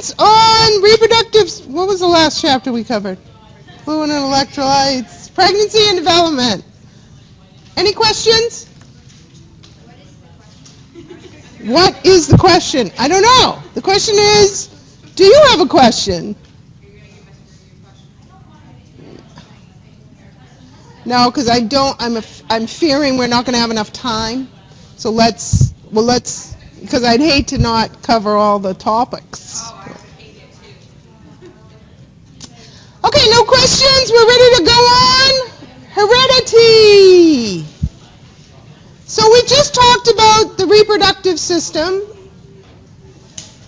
questions on reproductive, what was the last chapter we covered? Fluid and electrolytes, pregnancy and development. Any questions? What is the question? I don't know. The question is, do you have a question? No, because I don't. I'm fearing we're not going to have enough time. So let's, because I'd hate to not cover all the topics. Okay, no questions. We're ready to go on. Heredity. So we just talked about the reproductive system,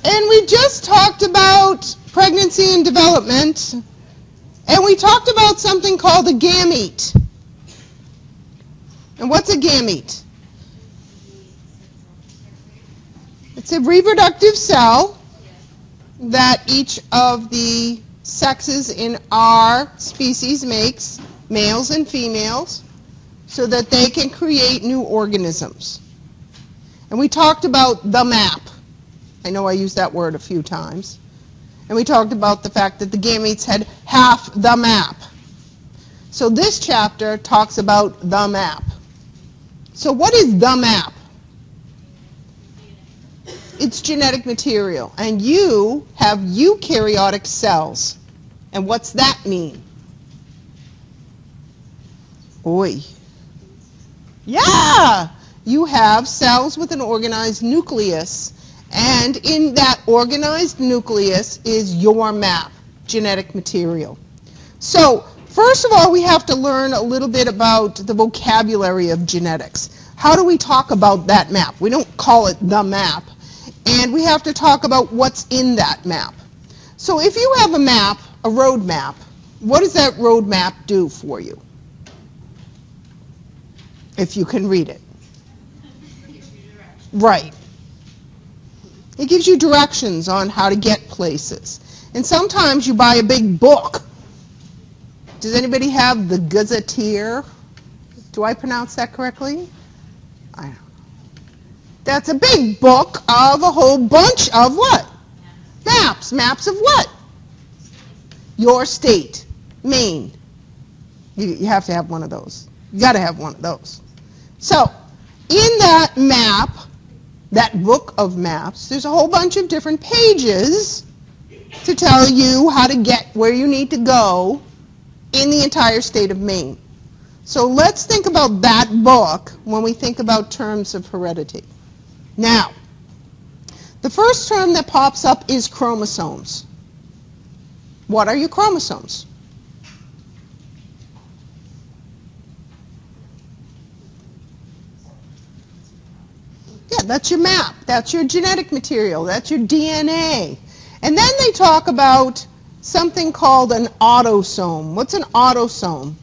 and we just talked about pregnancy and development, and we talked about something called a gamete. And what's a gamete? It's a reproductive cell that each of the sexes in our species makes, males and females, so that they can create new organisms. And we talked about the map. I know I used that word a few times. And we talked about the fact that the gametes had half the map. So this chapter talks about the map. So what is the map? It's genetic material. And you have eukaryotic cells. And what's that mean? Oi. Yeah! You have cells with an organized nucleus. And in that organized nucleus is your map, genetic material. So, first of all, we have to learn a little bit about the vocabulary of genetics. How do we talk about that map? We don't call it the map. And we have to talk about what's in that map. So if you have a map, a road map, what does that road map do for you? If you can read it. Right. It gives you directions on how to get places. And sometimes you buy a big book. Does anybody have the Gazetteer? Do I pronounce that correctly? I don't know. That's a big book of a whole bunch of what? Maps. Maps of what? Your state, Maine. You have to have one of those. You got to have one of those. So, in that map, that book of maps, there's a whole bunch of different pages to tell you how to get where you need to go in the entire state of Maine. So let's think about that book when we think about terms of heredity. Now, the first term that pops up is chromosomes. What are your chromosomes? Yeah, that's your map. That's your genetic material. That's your DNA. And then they talk about something called an autosome. What's an autosome?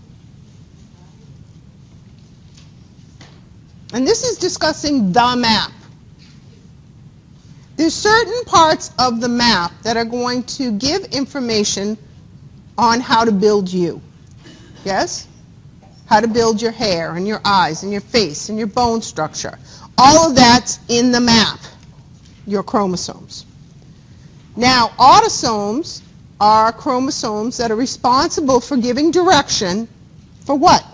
And this is discussing the map. There's certain parts of the map that are going to give information on how to build you. Yes? How to build your hair and your eyes and your face and your bone structure. All of that's in the map, your chromosomes. Now, autosomes are chromosomes that are responsible for giving direction for what?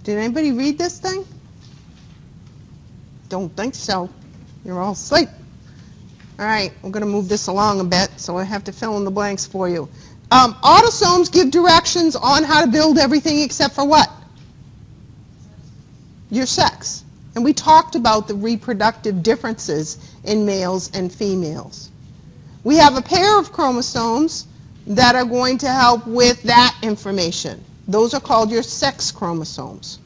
Did anybody read this thing? Don't think so. You're all asleep. All right, we're going to move this along a bit, so I have to fill in the blanks for you. Autosomes give directions on how to build everything except for what? Your sex. And we talked about the reproductive differences in males and females. We have a pair of chromosomes that are going to help with that information. Those are called your sex chromosomes.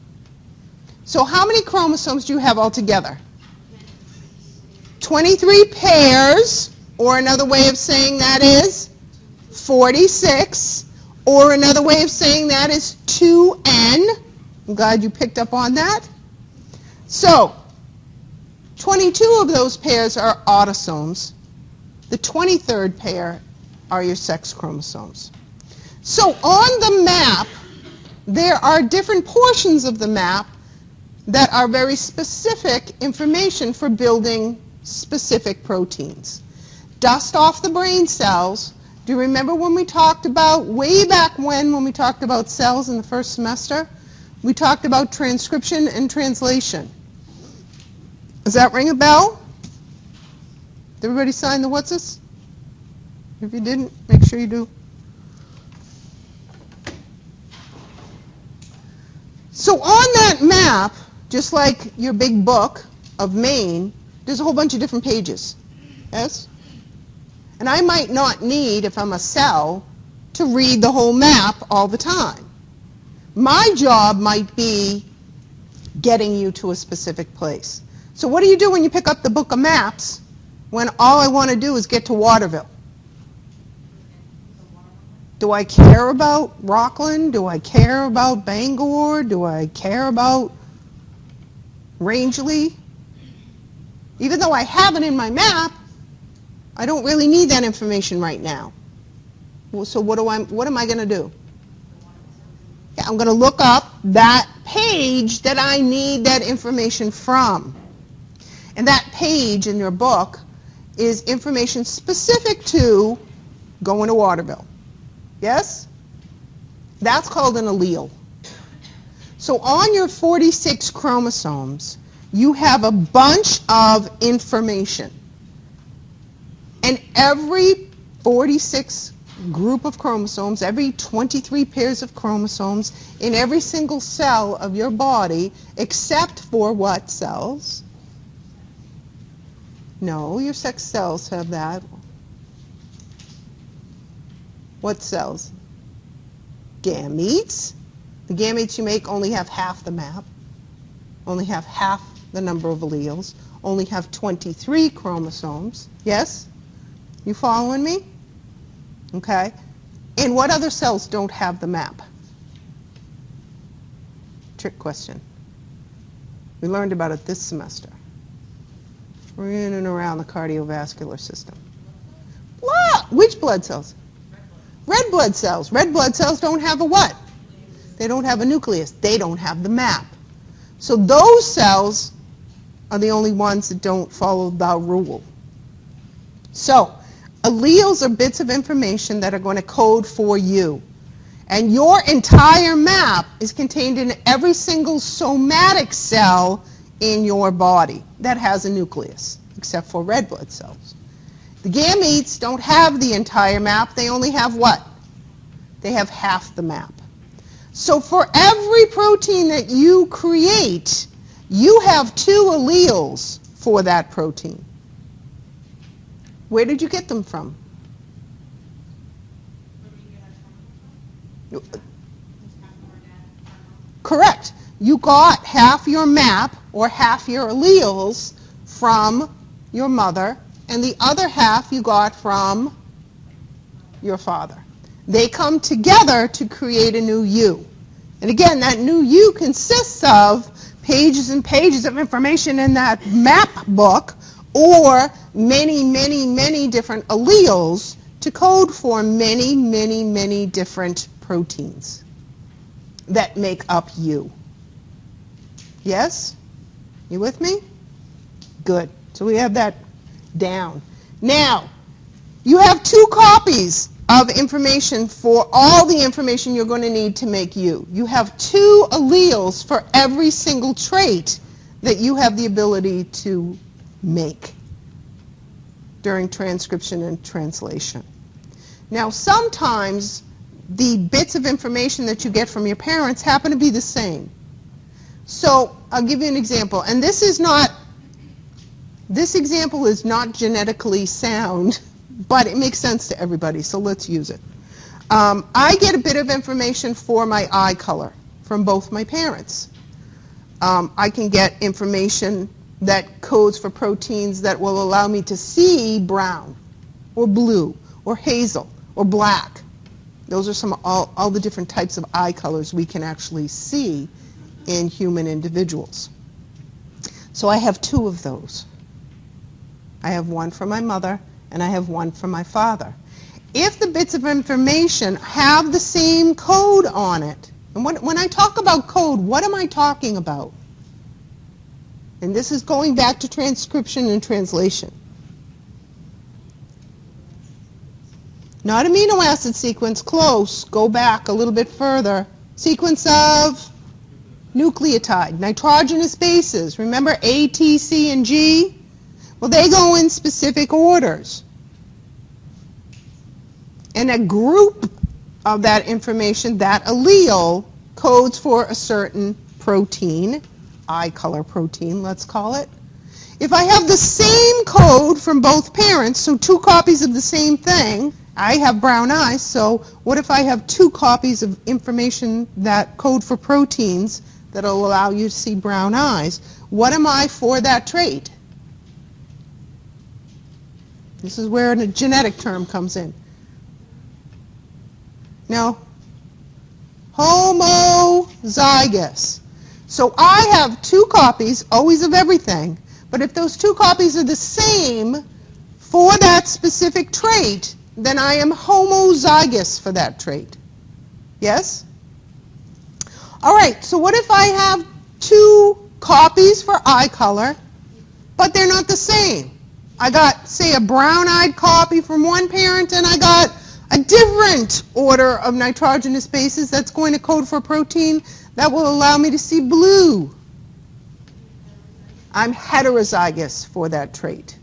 So how many chromosomes do you have altogether? 23 pairs, or another way of saying that is 46, or another way of saying that is 2n. I'm glad you picked up on that. So, 22 of those pairs are autosomes. The 23rd pair are your sex chromosomes. So on the map, there are different portions of the map that are very specific information for building specific proteins. Dust off the brain cells. Do you remember when we talked about, way back when we talked about cells in the first semester? We talked about transcription and translation. Does that ring a bell? Did everybody sign the what's this? If you didn't, make sure you do. So on that map, just like your big book of Maine, there's a whole bunch of different pages. Yes? And I might not need, if I'm a cell, to read the whole map all the time. My job might be getting you to a specific place. So what do you do when you pick up the book of maps when all I want to do is get to Waterville? Do I care about Rockland? Do I care about Bangor? Do I care about Rangeley? Even though I have it in my map, I don't really need that information right now. Well, so what am I going to do? Yeah, I'm going to look up that page that I need that information from. And that page in your book is information specific to going to Waterville. Yes? That's called an allele. So on your 46 chromosomes, you have a bunch of information. And every 46 group of chromosomes, every 23 pairs of chromosomes in every single cell of your body, except for what cells? No, your sex cells have that. What cells? Gametes. The gametes you make only have half the map, only have half the number of alleles, only have 23 chromosomes. Yes? You following me? Okay. And what other cells don't have the map? Trick question. We learned about it this semester. We're in and around the cardiovascular system. What? Which blood cells? Red blood cells. Red blood cells don't have a what? They don't have a nucleus. They don't have the map. So those cells are the only ones that don't follow the rule. So alleles are bits of information that are going to code for you. And your entire map is contained in every single somatic cell in your body that has a nucleus, except for red blood cells. The gametes don't have the entire map. They only have what? They have half the map. So for every protein that you create, you have 2 alleles for that protein. Where did you get them from? Correct. You got half your map or half your alleles from your mother, and the other half you got from your father. They come together to create a new you. And again, that new you consists of pages and pages of information in that map book, or many, many, many different alleles to code for many, many, many different proteins that make up you. Yes? You with me? Good. So we have that down. Now, you have 2 copies of information for all the information you're going to need to make you. You have 2 alleles for every single trait that you have the ability to make during transcription and translation. Now, sometimes the bits of information that you get from your parents happen to be the same. So I'll give you an example, and this example is not genetically sound, but it makes sense to everybody, so let's use it. I get a bit of information for my eye color from both my parents. I can get information that codes for proteins that will allow me to see brown, or blue, or hazel, or black. Those are all the different types of eye colors we can actually see in human individuals. So I have 2 of those. I have one from my mother, and I have one from my father. If the bits of information have the same code on it, and when I talk about code, what am I talking about? And this is going back to transcription and translation. Not amino acid sequence, close. Go back a little bit further. Sequence of nucleotide, nitrogenous bases. Remember A, T, C, and G? Well, they go in specific orders. And a group of that information, that allele, codes for a certain protein, eye color protein, let's call it. If I have the same code from both parents, so 2 copies of the same thing, I have brown eyes, so what if I have 2 copies of information that code for proteins that will allow you to see brown eyes? What am I for that trait? This is where a genetic term comes in. Now, homozygous. So I have 2 copies, always of everything, but if those 2 copies are the same for that specific trait, then I am homozygous for that trait. Yes? All right, so what if I have 2 copies for eye color, but they're not the same? I got, say, a brown-eyed copy from one parent, and I got a different order of nitrogenous bases that's going to code for a protein that will allow me to see blue. I'm heterozygous for that trait.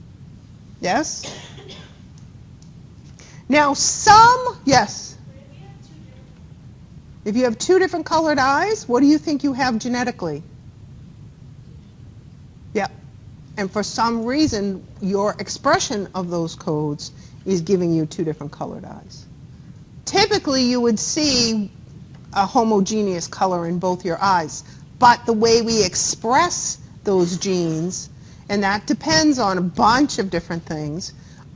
Yes? Now yes? If you have 2 different colored eyes, what do you think you have genetically? Yeah. And for some reason, your expression of those codes is giving you 2 different colored eyes. Typically, you would see a homogeneous color in both your eyes, but the way we express those genes, and that depends on a bunch of different things,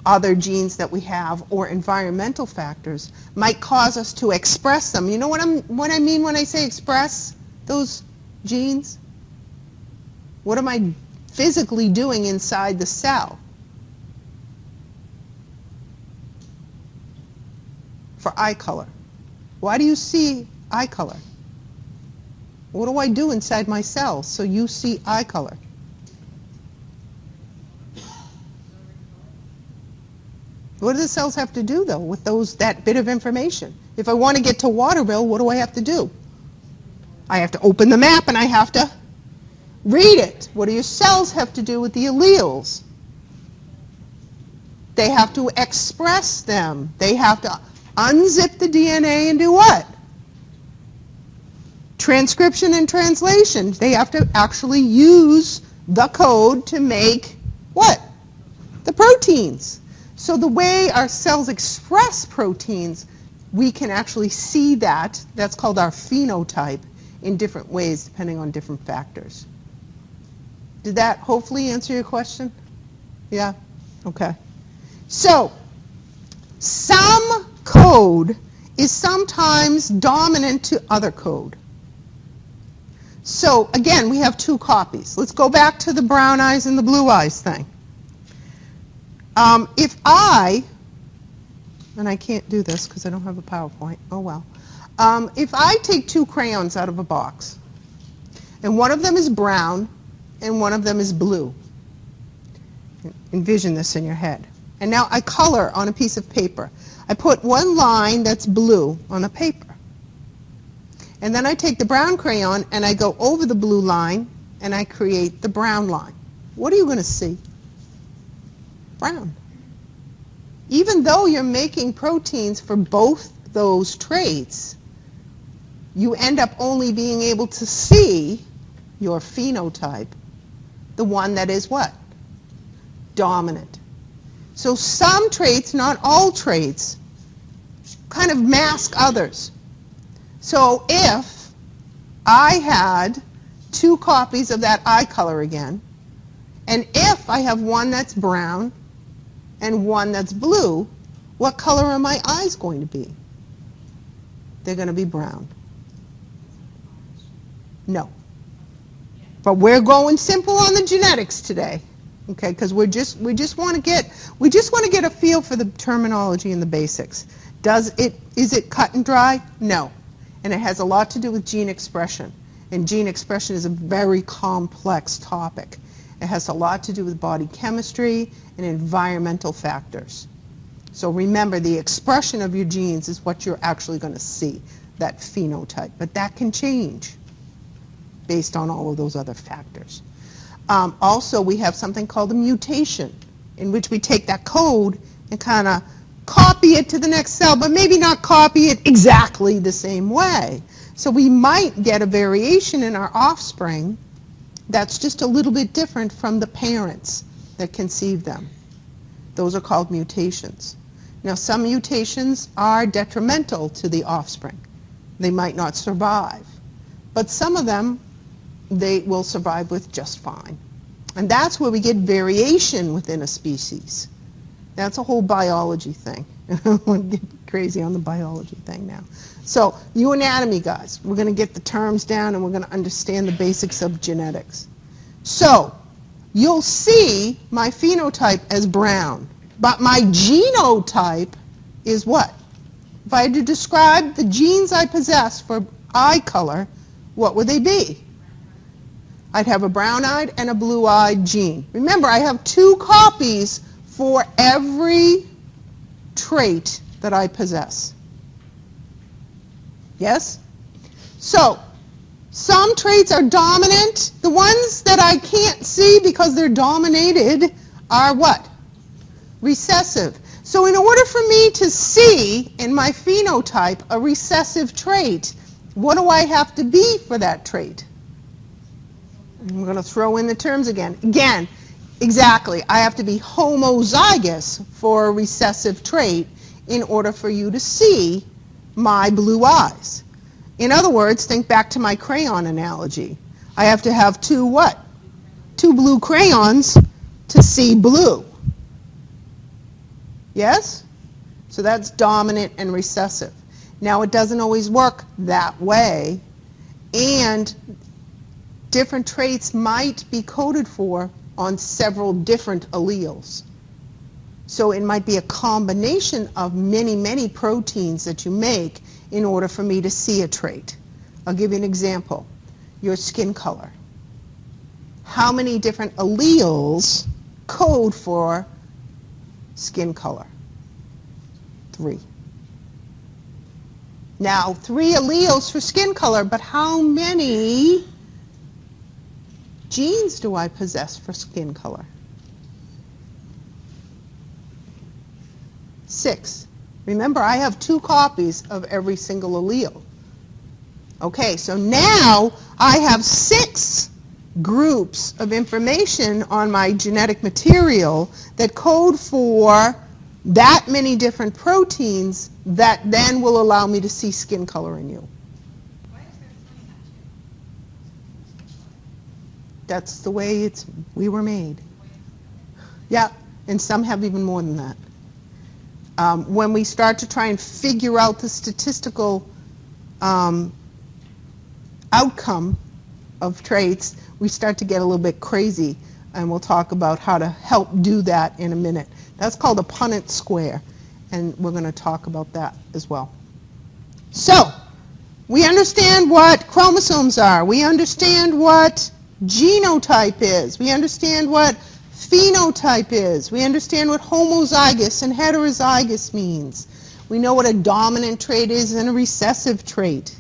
other genes that we have or environmental factors, might cause us to express them. You know what I mean when I say express those genes? What am I physically doing inside the cell? For eye color. Why do you see eye color? What do I do inside my cells so you see eye color? What do the cells have to do, though, with that bit of information? If I want to get to Waterville, what do I have to do? I have to open the map and I have to read it. What do your cells have to do with the alleles? They have to express them. They have to unzip the DNA and do what? Transcription and translation. They have to actually use the code to make what? The proteins. So the way our cells express proteins, we can actually see that. That's called our phenotype in different ways depending on different factors. Did that hopefully answer your question? Yeah? Okay. So, some code is sometimes dominant to other code. So, again, we have 2 copies. Let's go back to the brown eyes and the blue eyes thing. If I, and I can't do this because I don't have a PowerPoint, oh well. If I take 2 crayons out of a box, and one of them is brown, and one of them is blue. Envision this in your head. And now I color on a piece of paper. I put one line that's blue on a paper. And then I take the brown crayon and I go over the blue line and I create the brown line. What are you going to see? Brown. Even though you're making proteins for both those traits, you end up only being able to see your phenotype, the one that is what? Dominant. So some traits, not all traits, kind of mask others. So if I had 2 copies of that eye color again, and if I have one that's brown and one that's blue, what color are my eyes going to be? They're going to be brown. No. But we're going simple on the genetics today, okay? Because we just want to get a feel for the terminology and the basics. Is it cut and dry? No. And it has a lot to do with gene expression. And gene expression is a very complex topic. It has a lot to do with body chemistry and environmental factors. So remember, the expression of your genes is what you're actually going to see, that phenotype. But that can change based on all of those other factors. Also, we have something called a mutation, in which we take that code and kind of copy it to the next cell, but maybe not copy it exactly the same way. So we might get a variation in our offspring that's just a little bit different from the parents that conceived them. Those are called mutations. Now, some mutations are detrimental to the offspring. They might not survive. But some of them, they will survive with just fine. And that's where we get variation within a species. That's a whole biology thing. I don't want to get crazy on the biology thing now. So, you anatomy guys, we're going to get the terms down and we're going to understand the basics of genetics. So, you'll see my phenotype as brown, but my genotype is what? If I had to describe the genes I possess for eye color, what would they be? I'd have a brown-eyed and a blue-eyed gene. Remember, I have 2 copies for every trait that I possess. Yes? So, some traits are dominant. The ones that I can't see because they're dominated are what? Recessive. So in order for me to see in my phenotype a recessive trait, what do I have to be for that trait? I'm going to throw in the terms again. Again, exactly. I have to be homozygous for a recessive trait in order for you to see my blue eyes. In other words, think back to my crayon analogy. I have to have 2 what? 2 blue crayons to see blue. Yes? So that's dominant and recessive. Now, it doesn't always work that way, and different traits might be coded for on several different alleles. So it might be a combination of many, many proteins that you make in order for me to see a trait. I'll give you an example. Your skin color. How many different alleles code for skin color? 3. Now, 3 alleles for skin color, but how many genes do I possess for skin color? 6. Remember, I have 2 copies of every single allele. Okay, so now I have 6 groups of information on my genetic material that code for that many different proteins that then will allow me to see skin color in you. Why is there 20 That's the way we were made. Yeah, and some have even more than that. When we start to try and figure out the statistical outcome of traits, we start to get a little bit crazy, and we'll talk about how to help do that in a minute. That's called a Punnett square, and we're going to talk about that as well. So, we understand what chromosomes are. We understand what genotype is. We understand what phenotype is. We understand what homozygous and heterozygous means. We know what a dominant trait is and a recessive trait.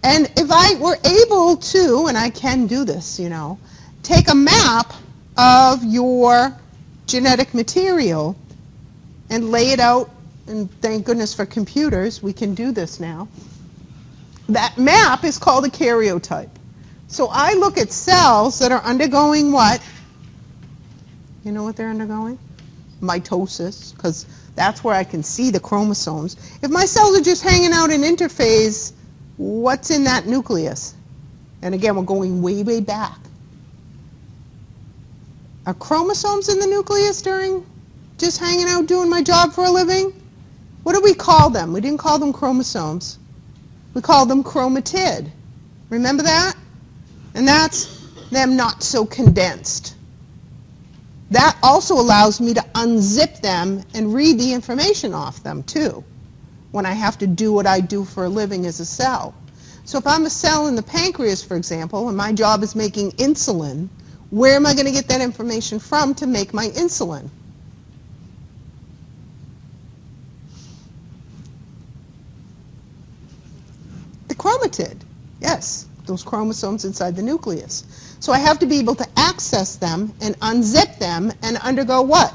And if I were able to, and I can do this, take a map of your genetic material and lay it out, and thank goodness for computers, we can do this now. That map is called a karyotype. So I look at cells that are undergoing what? You know what they're undergoing? Mitosis, because that's where I can see the chromosomes. If my cells are just hanging out in interphase, what's in that nucleus? And again, we're going way, way back. Are chromosomes in the nucleus during just hanging out doing my job for a living? What do we call them? We didn't call them chromosomes. We called them chromatid. Remember that? And that's them not so condensed. That also allows me to unzip them and read the information off them too, when I have to do what I do for a living as a cell. So if I'm a cell in the pancreas, for example, and my job is making insulin, Where am I going to get that information from to make my insulin? The chromatid, yes, those chromosomes inside the nucleus. So I have to be able to access them and unzip them and undergo what?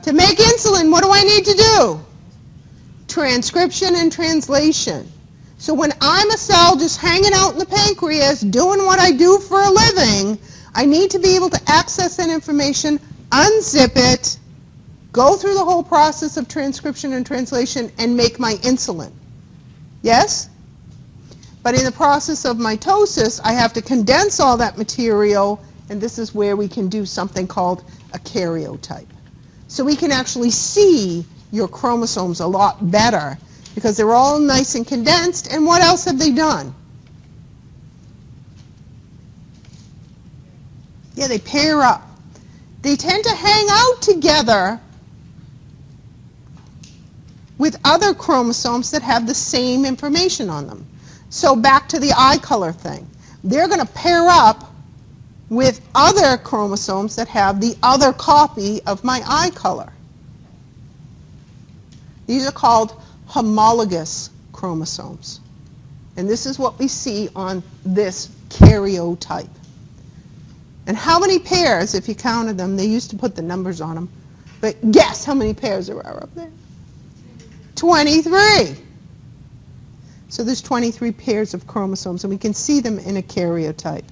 To make insulin, what do I need to do? Transcription and translation. So when I'm a cell just hanging out in the pancreas doing what I do for a living, I need to be able to access that information, unzip it, go through the whole process of transcription and translation, and make my insulin. Yes? But in the process of mitosis, I have to condense all that material, and this is where we can do something called a karyotype. So we can actually see your chromosomes a lot better because they're all nice and condensed. And what else have they done? Yeah, they pair up. They tend to hang out together with other chromosomes that have the same information on them. So back to the eye color thing. They're going to pair up with other chromosomes that have the other copy of my eye color. These are called homologous chromosomes. And this is what we see on this karyotype. And how many pairs, if you counted them, they used to put the numbers on them, but guess how many pairs there are up there? 23. So there's 23 pairs of chromosomes, and we can see them in a karyotype.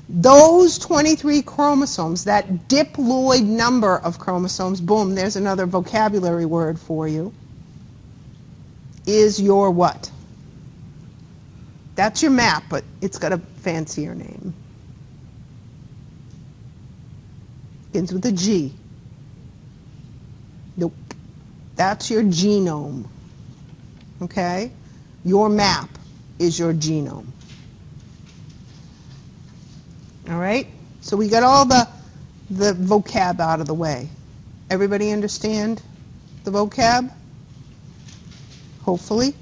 Those 23 chromosomes, that diploid number of chromosomes, boom, there's another vocabulary word for you, is your what? That's your map, but it's got a fancier name. Begins with a G. Nope. That's your genome. Okay? Your map is your genome. All right? So we got all the vocab out of the way. Everybody understand the vocab? Hopefully.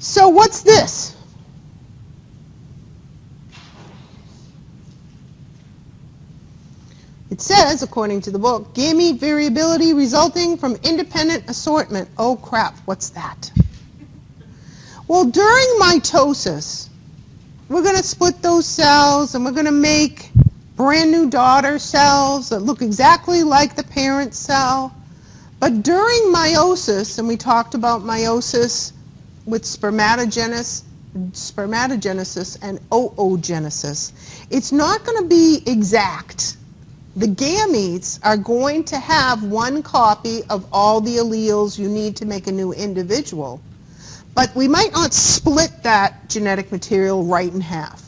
So what's this? It says, according to the book, gamete variability resulting from independent assortment. Oh crap, what's that? Well, during mitosis, we're going to split those cells and we're going to make brand new daughter cells that look exactly like the parent cell. But during meiosis, and we talked about meiosis with spermatogenesis and oogenesis, it's not going to be exact. The gametes are going to have one copy of all the alleles you need to make a new individual. But we might not split that genetic material right in half.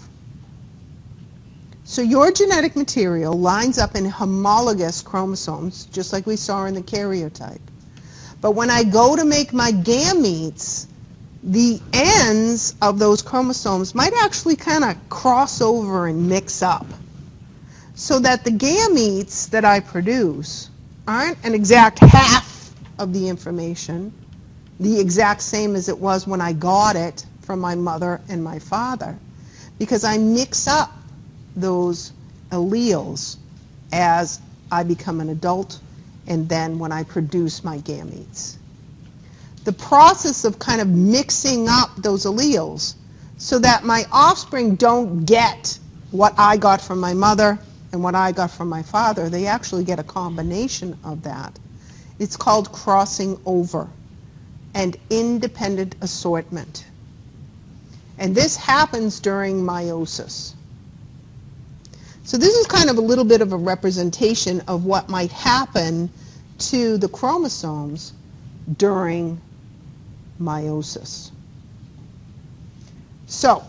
So your genetic material lines up in homologous chromosomes, just like we saw in the karyotype. But when I go to make my gametes, the ends of those chromosomes might actually kind of cross over and mix up. So that the gametes that I produce aren't an exact half of the information, the exact same as it was when I got it from my mother and my father, because I mix up those alleles as I become an adult and then when I produce my gametes. The process of kind of mixing up those alleles so that my offspring don't get what I got from my mother and what I got from my father, they actually get a combination of that. It's called crossing over and independent assortment. And this happens during meiosis. So this is kind of a little bit of a representation of what might happen to the chromosomes during meiosis. So,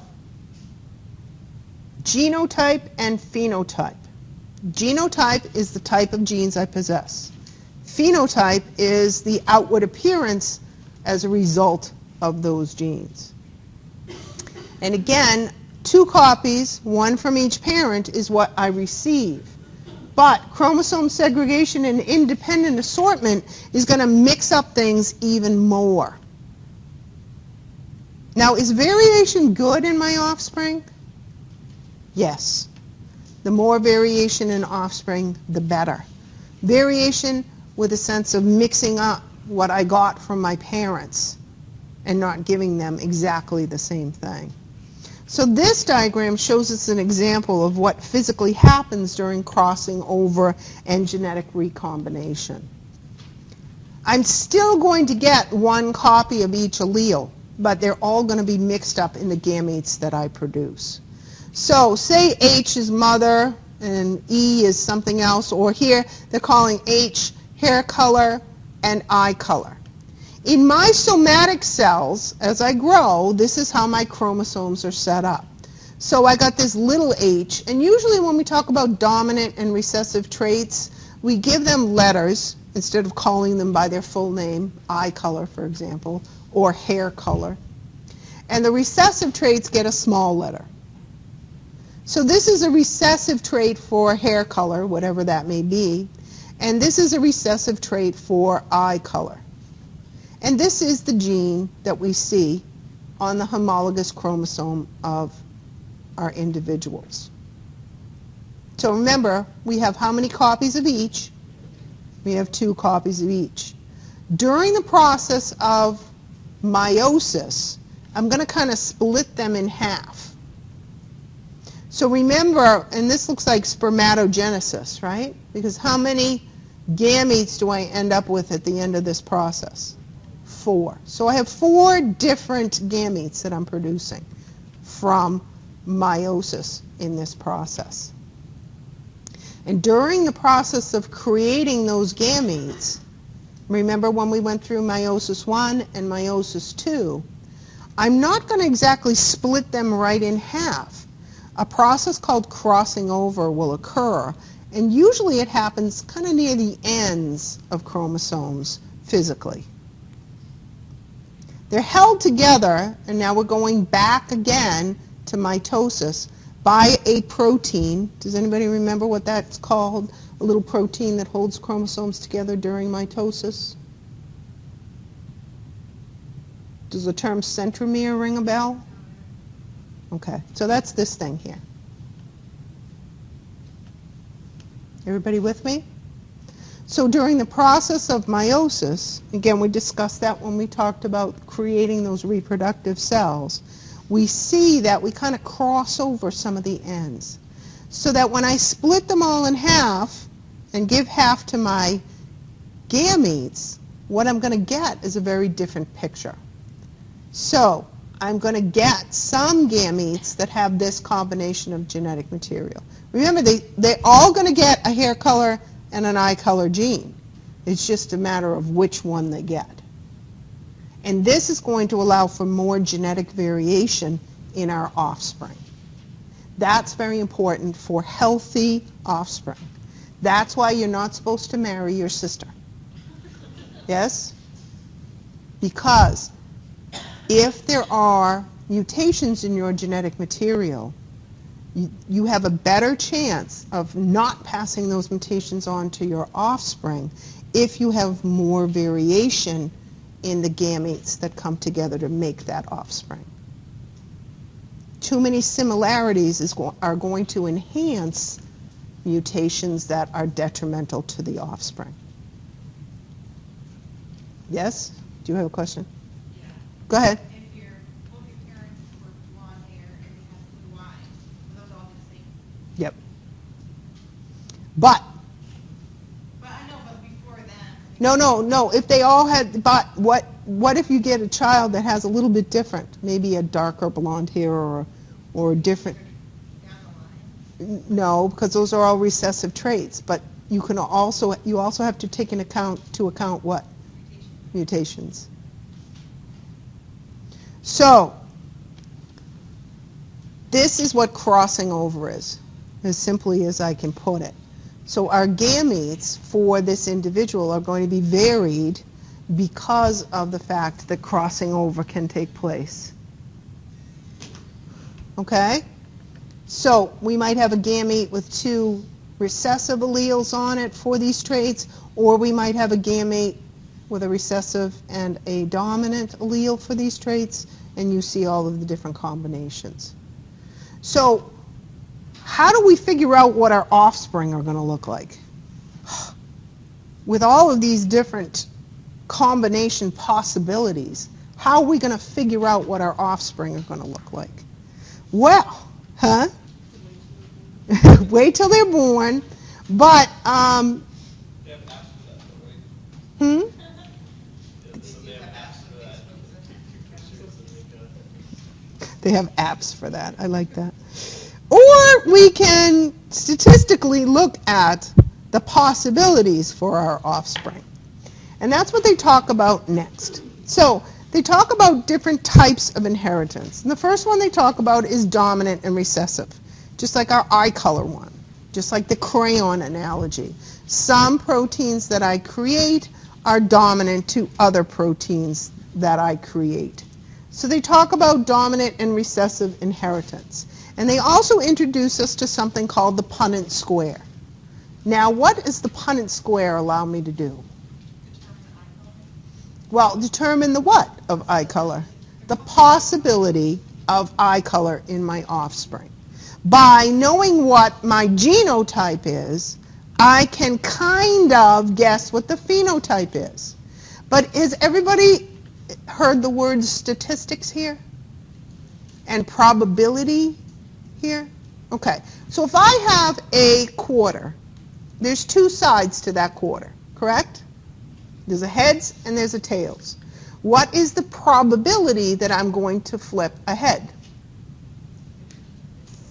genotype and phenotype. Genotype is the type of genes I possess. Phenotype is the outward appearance as a result of those genes. And again, 2 copies, one from each parent, is what I receive. But chromosome segregation and independent assortment is going to mix up things even more. Now, is variation good in my offspring? Yes. The more variation in offspring, the better. Variation with a sense of mixing up what I got from my parents and not giving them exactly the same thing. So this diagram shows us an example of what physically happens during crossing over and genetic recombination. I'm still going to get one copy of each allele, but they're all going to be mixed up in the gametes that I produce. So say H is mother and E is something else, or here they're calling H hair color and eye color. In my somatic cells, as I grow, this is how my chromosomes are set up. So I got this little h, and usually when we talk about dominant and recessive traits, we give them letters instead of calling them by their full name, eye color, for example, or hair color. And the recessive traits get a small letter. So this is a recessive trait for hair color, whatever that may be, and this is a recessive trait for eye color. And this is the gene that we see on the homologous chromosome of our individuals. So remember, we have how many copies of each? We have 2 copies of each. During the process of meiosis, I'm going to kind of split them in half. So remember, and this looks like spermatogenesis, right? Because how many gametes do I end up with at the end of this process? 4. So I have 4 different gametes that I'm producing from meiosis in this process. And during the process of creating those gametes, remember when we went through meiosis 1 and meiosis 2, I'm not going to exactly split them right in half. A process called crossing over will occur, and usually it happens kind of near the ends of chromosomes physically. They're held together, and now we're going back again to mitosis by a protein. Does anybody remember what that's called? A little protein that holds chromosomes together during mitosis? Does the term centromere ring a bell? Okay, so that's this thing here. Everybody with me? So during the process of meiosis, again, we discussed that when we talked about creating those reproductive cells, we see that we kind of cross over some of the ends. So that when I split them all in half and give half to my gametes, what I'm going to get is a very different picture. So I'm going to get some gametes that have this combination of genetic material. Remember, they're all going to get a hair color and an eye color gene. It's just a matter of which one they get. And this is going to allow for more genetic variation in our offspring. That's very important for healthy offspring. That's why you're not supposed to marry your sister. Yes? Because if there are mutations in your genetic material, you have a better chance of not passing those mutations on to your offspring if you have more variation in the gametes that come together to make that offspring. Too many similarities are going to enhance mutations that are detrimental to the offspring. Yes? Do you have a question? Yeah. Go ahead. Both your parents were blonde hair and you have blue eyes, are those all the same? Yep. But I know, but before then. no. If they all had, but what if you get a child that has a little bit different, maybe a darker blonde hair or different? Down the line. No, because those are all recessive traits. But you also have to take into account what? Mutations. So this is what crossing over is, as simply as I can put it. So our gametes for this individual are going to be varied because of the fact that crossing over can take place. Okay? So we might have a gamete with 2 recessive alleles on it for these traits, or we might have a gamete with a recessive and a dominant allele for these traits, and you see all of the different combinations. So how do we figure out what our offspring are going to look like? With all of these different combination possibilities, how are we going to figure out what our offspring are going to look like? Well, wait till they're born, but They have apps for that. I like that. Or we can statistically look at the possibilities for our offspring. And that's what they talk about next. So they talk about different types of inheritance. And the first one they talk about is dominant and recessive, just like our eye color one, just like the crayon analogy. Some proteins that I create are dominant to other proteins that I create. So they talk about dominant and recessive inheritance. And they also introduce us to something called the Punnett square. Now, what does the Punnett square allow me to do? Well, determine the what of eye color? The possibility of eye color in my offspring. By knowing what my genotype is, I can kind of guess what the phenotype is. But has everybody heard the word statistics here? And probability here? Okay, so if I have a quarter, there's two sides to that quarter, correct? There's a heads and there's a tails. What is the probability that I'm going to flip a head?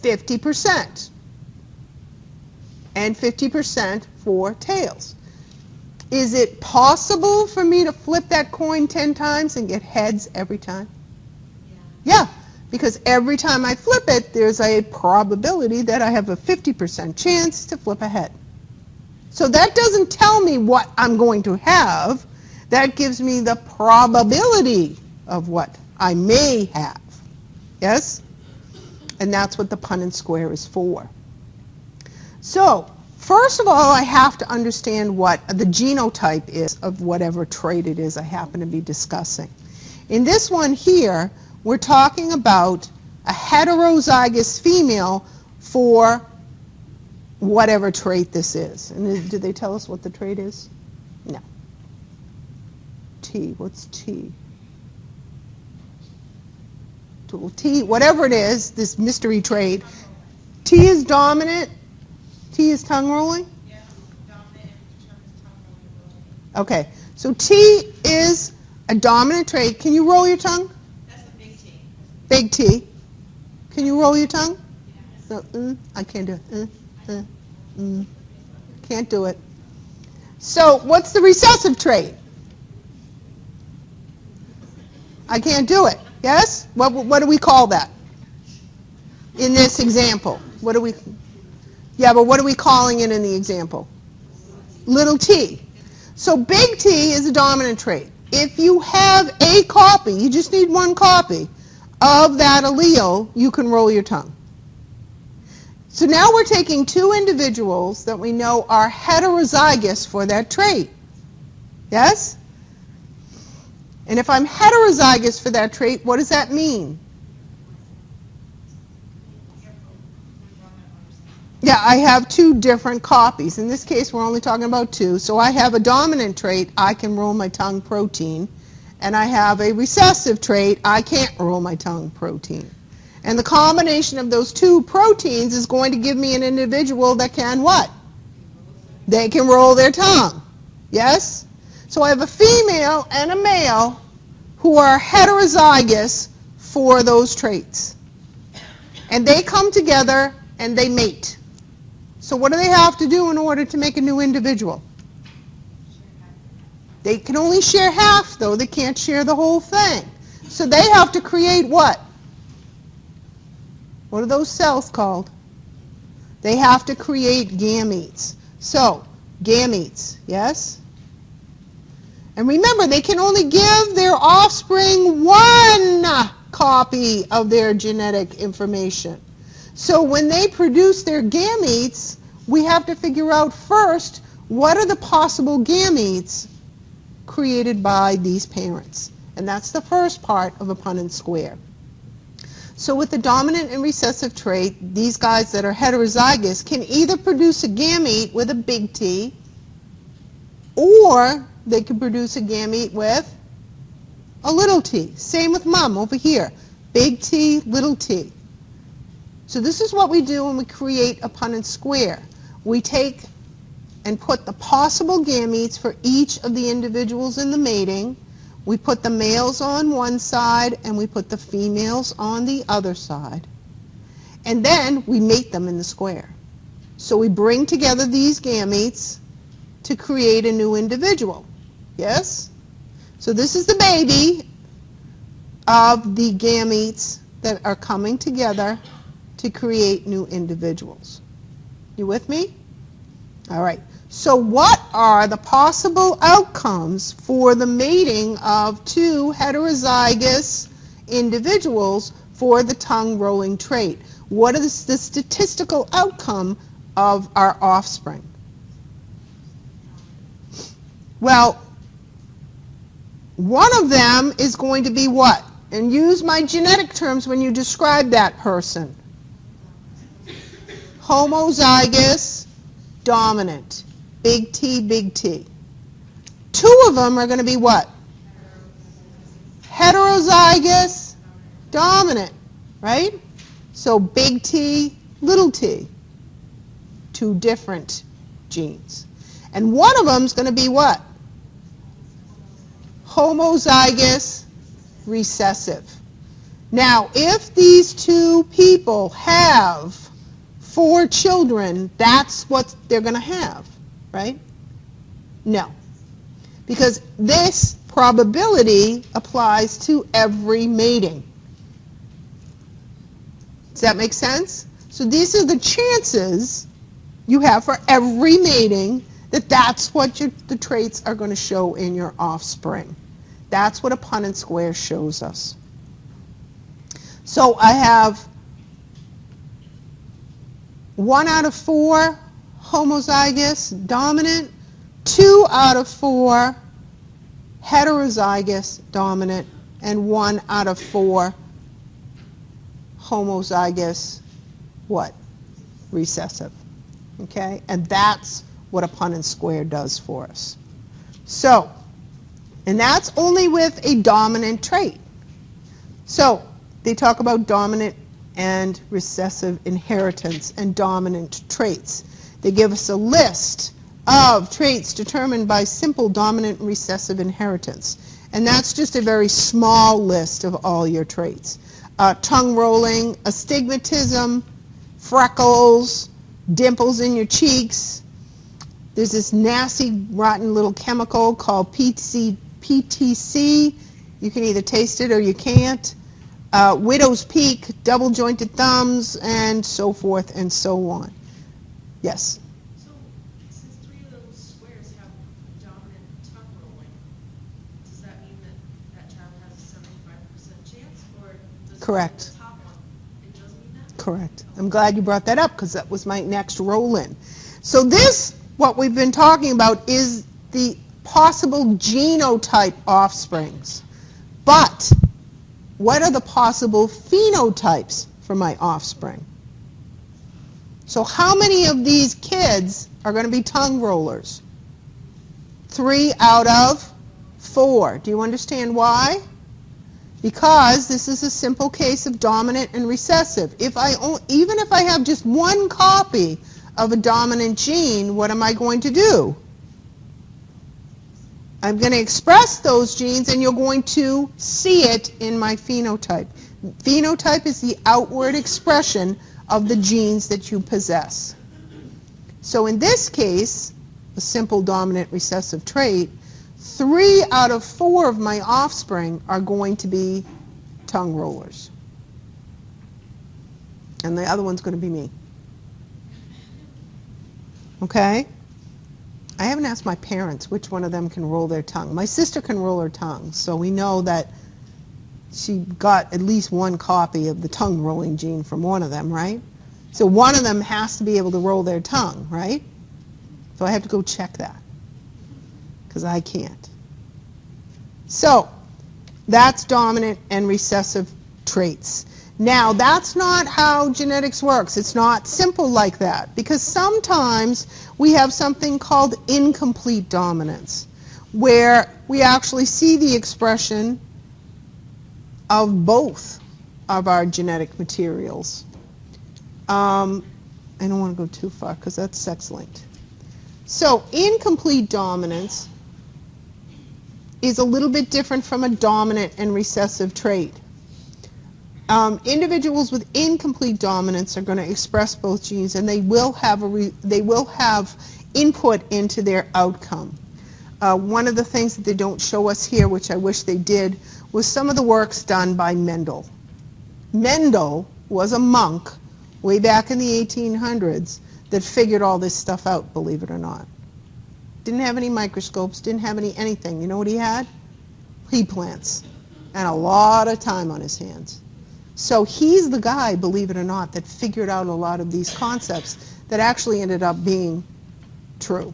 50%. And 50% for tails. Is it possible for me to flip that coin 10 times and get heads every time? Yeah, because every time I flip it, there's a probability that I have a 50% chance to flip a head. So that doesn't tell me what I'm going to have. That gives me the probability of what I may have. Yes? And that's what the Punnett square is for. So, first of all, I have to understand what the genotype is of whatever trait it is I happen to be discussing. In this one here, we're talking about a heterozygous female for whatever trait this is. And did they tell us what the trait is? No. T. What's T? T, whatever it is, this mystery trait. T is dominant. T is tongue rolling? Yeah, dominant and determines tongue rolling. Okay, so T is a dominant trait. Can you roll your tongue? That's a big T. Big T. Can you roll your tongue? No, I can't do it. Can't do it. So what's the recessive trait? I can't do it. Yes? What do we call that? In this example. What do we... Yeah, but what are we calling it in the example? Little t. So big T is a dominant trait. If you have a copy, you just need one copy of that allele, you can roll your tongue. So now we're taking two individuals that we know are heterozygous for that trait. Yes? And if I'm heterozygous for that trait, what does that mean? Yeah, I have two different copies. In this case, we're only talking about two. So I have a dominant trait, I can roll my tongue protein. And I have a recessive trait, I can't roll my tongue protein. And the combination of those two proteins is going to give me an individual that can what? They can roll their tongue. Yes? So I have a female and a male who are heterozygous for those traits. And they come together and they mate. So what do they have to do in order to make a new individual? They can only share half, though. They can't share the whole thing. So they have to create what? What are those cells called? They have to create gametes. So, gametes, yes? And remember, they can only give their offspring one copy of their genetic information. So when they produce their gametes, we have to figure out first, what are the possible gametes created by these parents. And that's the first part of a Punnett square. So with the dominant and recessive trait, these guys that are heterozygous can either produce a gamete with a big T, or they can produce a gamete with a little t. Same with mom over here. Big T, little t. So this is what we do when we create a Punnett square. We take and put the possible gametes for each of the individuals in the mating. We put the males on one side and we put the females on the other side. And then we mate them in the square. So we bring together these gametes to create a new individual. Yes? So this is the baby of the gametes that are coming together to create new individuals. You with me? All right. So what are the possible outcomes for the mating of two heterozygous individuals for the tongue rolling trait? What is the statistical outcome of our offspring? Well, one of them is going to be what? And use my genetic terms when you describe that person. Homozygous dominant. Big T, big T. Two of them are going to be what? Heterozygous dominant, right? So big T, little t. Two different genes. And one of them is going to be what? Homozygous recessive. Now, if these two people have 4 children, that's what they're going to have, right? No. Because this probability applies to every mating. Does that make sense? So these are the chances you have for every mating that's what the traits are going to show in your offspring. That's what a Punnett square shows us. So I have 1 out of 4 homozygous dominant, 2 out of 4 heterozygous dominant, and 1 out of 4 homozygous what? Recessive. Okay? And that's what a Punnett square does for us. So, and that's only with a dominant trait. So, they talk about dominant and recessive inheritance and dominant traits. They give us a list of traits determined by simple dominant and recessive inheritance. And that's just a very small list of all your traits. Tongue rolling, astigmatism, freckles, dimples in your cheeks. There's this nasty, rotten little chemical called PTC. You can either taste it or you can't. Widow's peak, double-jointed thumbs, and so forth and so on. Yes? So, since 3 of those squares have dominant tongue rolling, does that mean that that child has a 75% chance? Or does Correct. The top one, it does mean that? Correct. I'm glad you brought that up because that was my next roll-in. So this, what we've been talking about, is the possible genotype offsprings. But what are the possible phenotypes for my offspring? So how many of these kids are going to be tongue rollers? 3 out of 4. Do you understand why? Because this is a simple case of dominant and recessive. Even if I have just 1 copy of a dominant gene, what am I going to do? I'm going to express those genes and you're going to see it in my phenotype. Phenotype is the outward expression of the genes that you possess. So in this case, a simple dominant recessive trait, 3 out of 4 of my offspring are going to be tongue rollers. And the other one's going to be me. Okay? I haven't asked my parents which one of them can roll their tongue. My sister can roll her tongue, so we know that she got at least 1 copy of the tongue rolling gene from one of them, right? So one of them has to be able to roll their tongue, right? So I have to go check that because I can't. So that's dominant and recessive traits. Now, that's not how genetics works. It's not simple like that, because sometimes we have something called incomplete dominance, where we actually see the expression of both of our genetic materials. I don't want to go too far because that's sex-linked. So incomplete dominance is a little bit different from a dominant and recessive trait. Individuals with incomplete dominance are going to express both genes, and they will have input into their outcome. One of the things that they don't show us here, which I wish they did, was some of the works done by Mendel. Mendel was a monk way back in the 1800s that figured all this stuff out, believe it or not. Didn't have any microscopes, didn't have anything. You know what he had? Pea plants and a lot of time on his hands. So he's the guy, believe it or not, that figured out a lot of these concepts that actually ended up being true.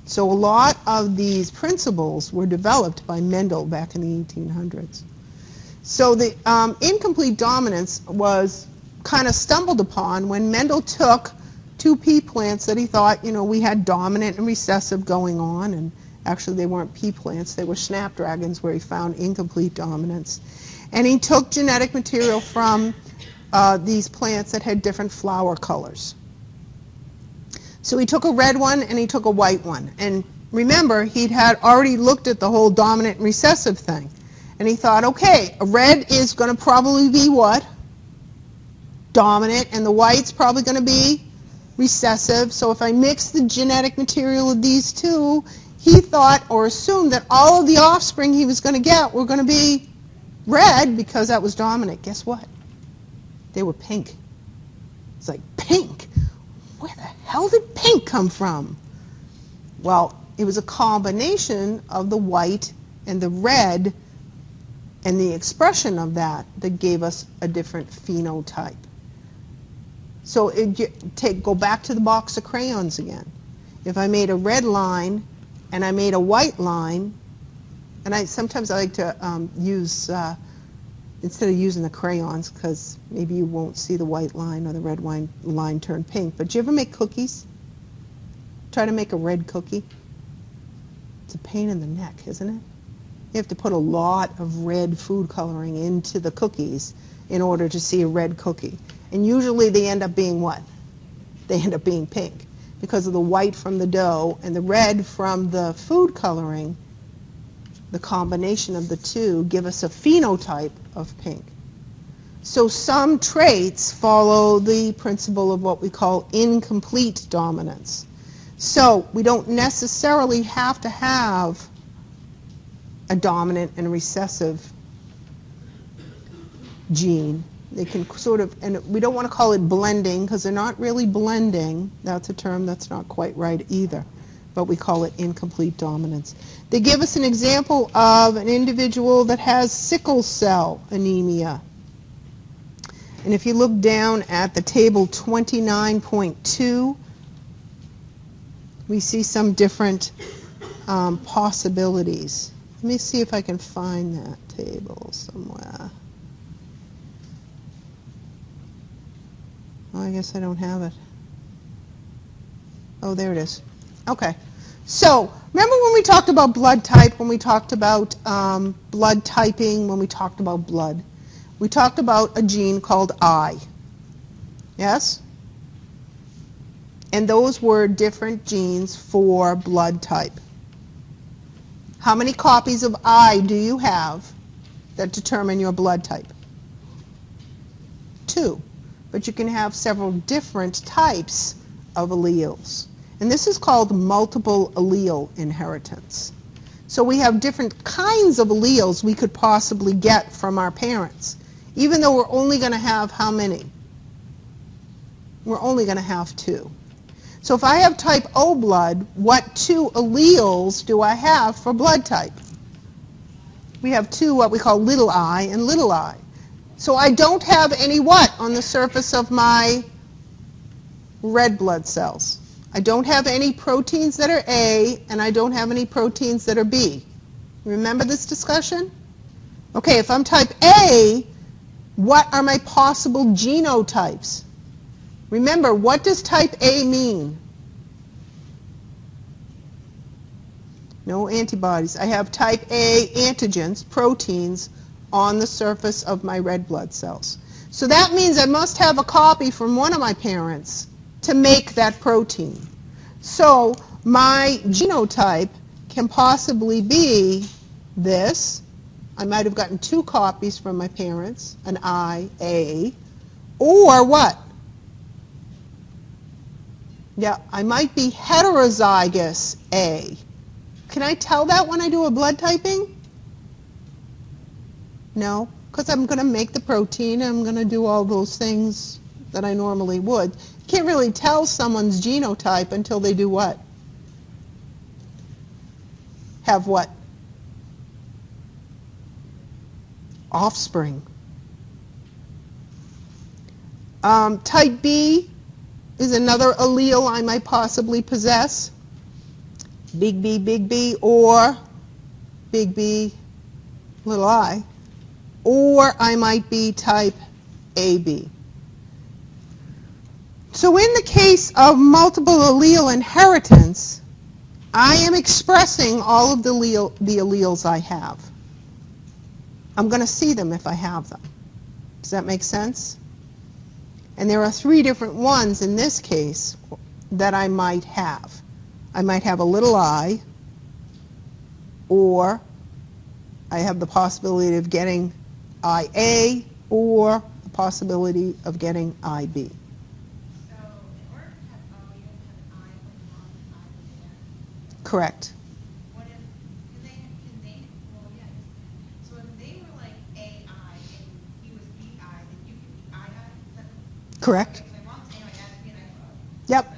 So a lot of these principles were developed by Mendel back in the 1800s. So the incomplete dominance was kind of stumbled upon when Mendel took two pea plants that he thought, we had dominant and recessive going on, and actually they weren't pea plants, they were snapdragons, where he found incomplete dominance. And he took genetic material from these plants that had different flower colors. So he took a red one and he took a white one. And remember, he'd had already looked at the whole dominant and recessive thing. And he thought, okay, a red is going to probably be what? Dominant, and the white's probably going to be recessive. So if I mix the genetic material of these two, he thought or assumed that all of the offspring he was going to get were going to be red because that was dominant. Guess what? They were pink. It's like, pink? Where the hell did pink come from? Well, it was a combination of the white and the red and the expression of that gave us a different phenotype. So go back to the box of crayons again. If I made a red line and I made a white line, and sometimes I like to use, instead of using the crayons, because maybe you won't see the white line or the red line turn pink, but do you ever make cookies? Try to make a red cookie. It's a pain in the neck, isn't it? You have to put a lot of red food coloring into the cookies in order to see a red cookie. And usually they end up being what? They end up being pink because of the white from the dough and the red from the food coloring. The combination of the two give us a phenotype of pink. So some traits follow the principle of what we call incomplete dominance. So we don't necessarily have to have a dominant and recessive gene. They can sort of, and we don't want to call it blending because they're not really blending. That's a term that's not quite right either, but we call it incomplete dominance. They give us an example of an individual that has sickle cell anemia. And if you look down at the table 29.2, we see some different possibilities. Let me see if I can find that table somewhere. Oh, I guess I don't have it. Oh, there it is. Okay. So, remember when we talked about blood type, when we talked about blood typing, when we talked about blood? We talked about a gene called I. Yes? And those were different genes for blood type. How many copies of I do you have that determine your blood type? 2. But you can have several different types of alleles. And this is called multiple allele inheritance. So we have different kinds of alleles we could possibly get from our parents, even though we're only going to have how many? We're only going to have 2. So if I have type O blood, what 2 alleles do I have for blood type? We have 2 what we call little I and little I. So I don't have any what on the surface of my red blood cells? I don't have any proteins that are A, and I don't have any proteins that are B. Remember this discussion? Okay, if I'm type A, what are my possible genotypes? Remember, what does type A mean? No antibodies. I have type A antigens, proteins, on the surface of my red blood cells. So that means I must have a copy from one of my parents to make that protein. So my genotype can possibly be this. I might have gotten 2 copies from my parents, an I, A, or what? Yeah, I might be heterozygous A. Can I tell that when I do a blood typing? No, because I'm going to make the protein and I'm going to do all those things that I normally would. You can't really tell someone's genotype until they do what? Have what? Offspring. Type B is another allele I might possibly possess. Big B, or big B, little I. Or I might be type AB. So in the case of multiple allele inheritance, I am expressing all of the alleles I have. I'm going to see them if I have them. Does that make sense? And there are 3 different ones in this case that I might have. I might have a little I, or I have the possibility of getting IA, or the possibility of getting IB. So in order to have O, you have to have an I when mom and I were there. Correct. What if, well, yeah, so if they were like AI and he was BI, then you could be II? Is that Correct. okay, 'cause my mom's anyway, that's me and I both. Yep. So,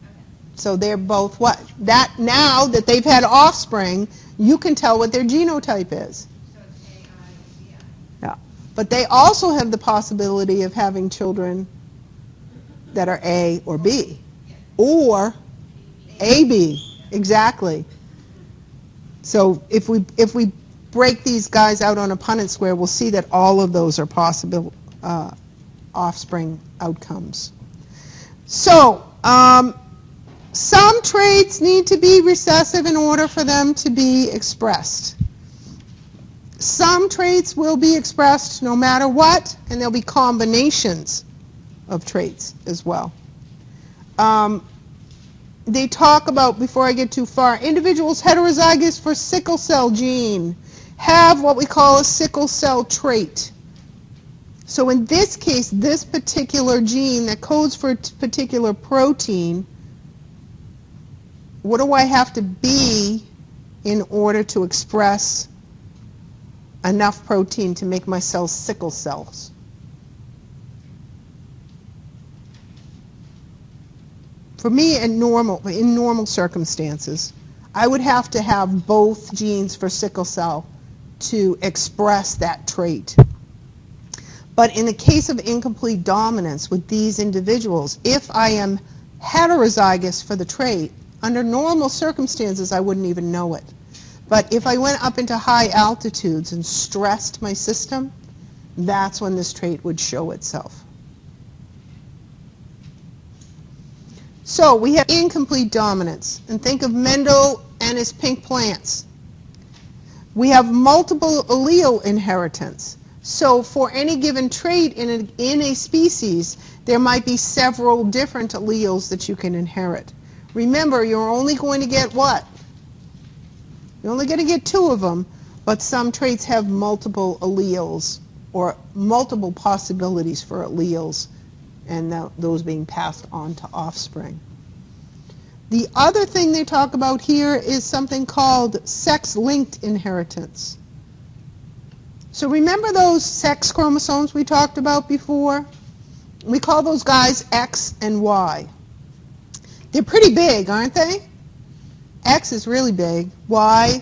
okay. So they're both what? That now that they've had offspring, you can tell what their genotype is. So it's AI and BI. Yeah. But they also have the possibility of having children that are A or B, or AB. Exactly. So if we break these guys out on a Punnett square, we'll see that all of those are possible offspring outcomes. So some traits need to be recessive in order for them to be expressed. Some traits will be expressed no matter what, and there'll be combinations of traits as well. They talk about, before I get too far, individuals heterozygous for sickle cell gene have what we call a sickle cell trait. So in this case, this particular gene that codes for a particular protein, what do I have to be in order to express enough protein to make my cells sickle cells? For me, in normal circumstances, I would have to have both genes for sickle cell to express that trait. But in the case of incomplete dominance with these individuals, if I am heterozygous for the trait, under normal circumstances, I wouldn't even know it. But if I went up into high altitudes and stressed my system, that's when this trait would show itself. So we have incomplete dominance. And think of Mendel and his pink plants. We have multiple allele inheritance. So for any given trait in a species, there might be several different alleles that you can inherit. Remember, you're only going to get what? You're only going to get 2 of them, but some traits have multiple alleles or multiple possibilities for alleles, and those being passed on to offspring. The other thing they talk about here is something called sex-linked inheritance. So remember those sex chromosomes we talked about before? We call those guys X and Y. They're pretty big, aren't they? X is really big. Y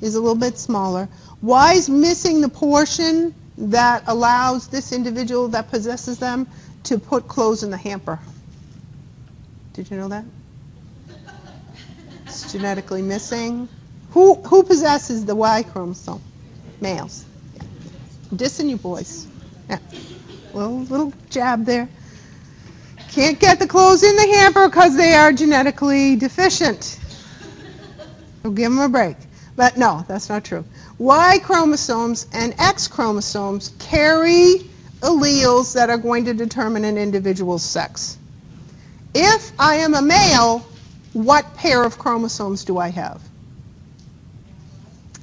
is a little bit smaller. Y is missing the portion that allows this individual that possesses them to put clothes in the hamper. Did you know that? It's genetically missing. Who possesses the Y chromosome? Males. Dissing you boys. Yeah. Little jab there. Can't get the clothes in the hamper because they are genetically deficient. So give them a break. But no, that's not true. Y chromosomes and X chromosomes carry alleles that are going to determine an individual's sex. If I am a male, what pair of chromosomes do I have?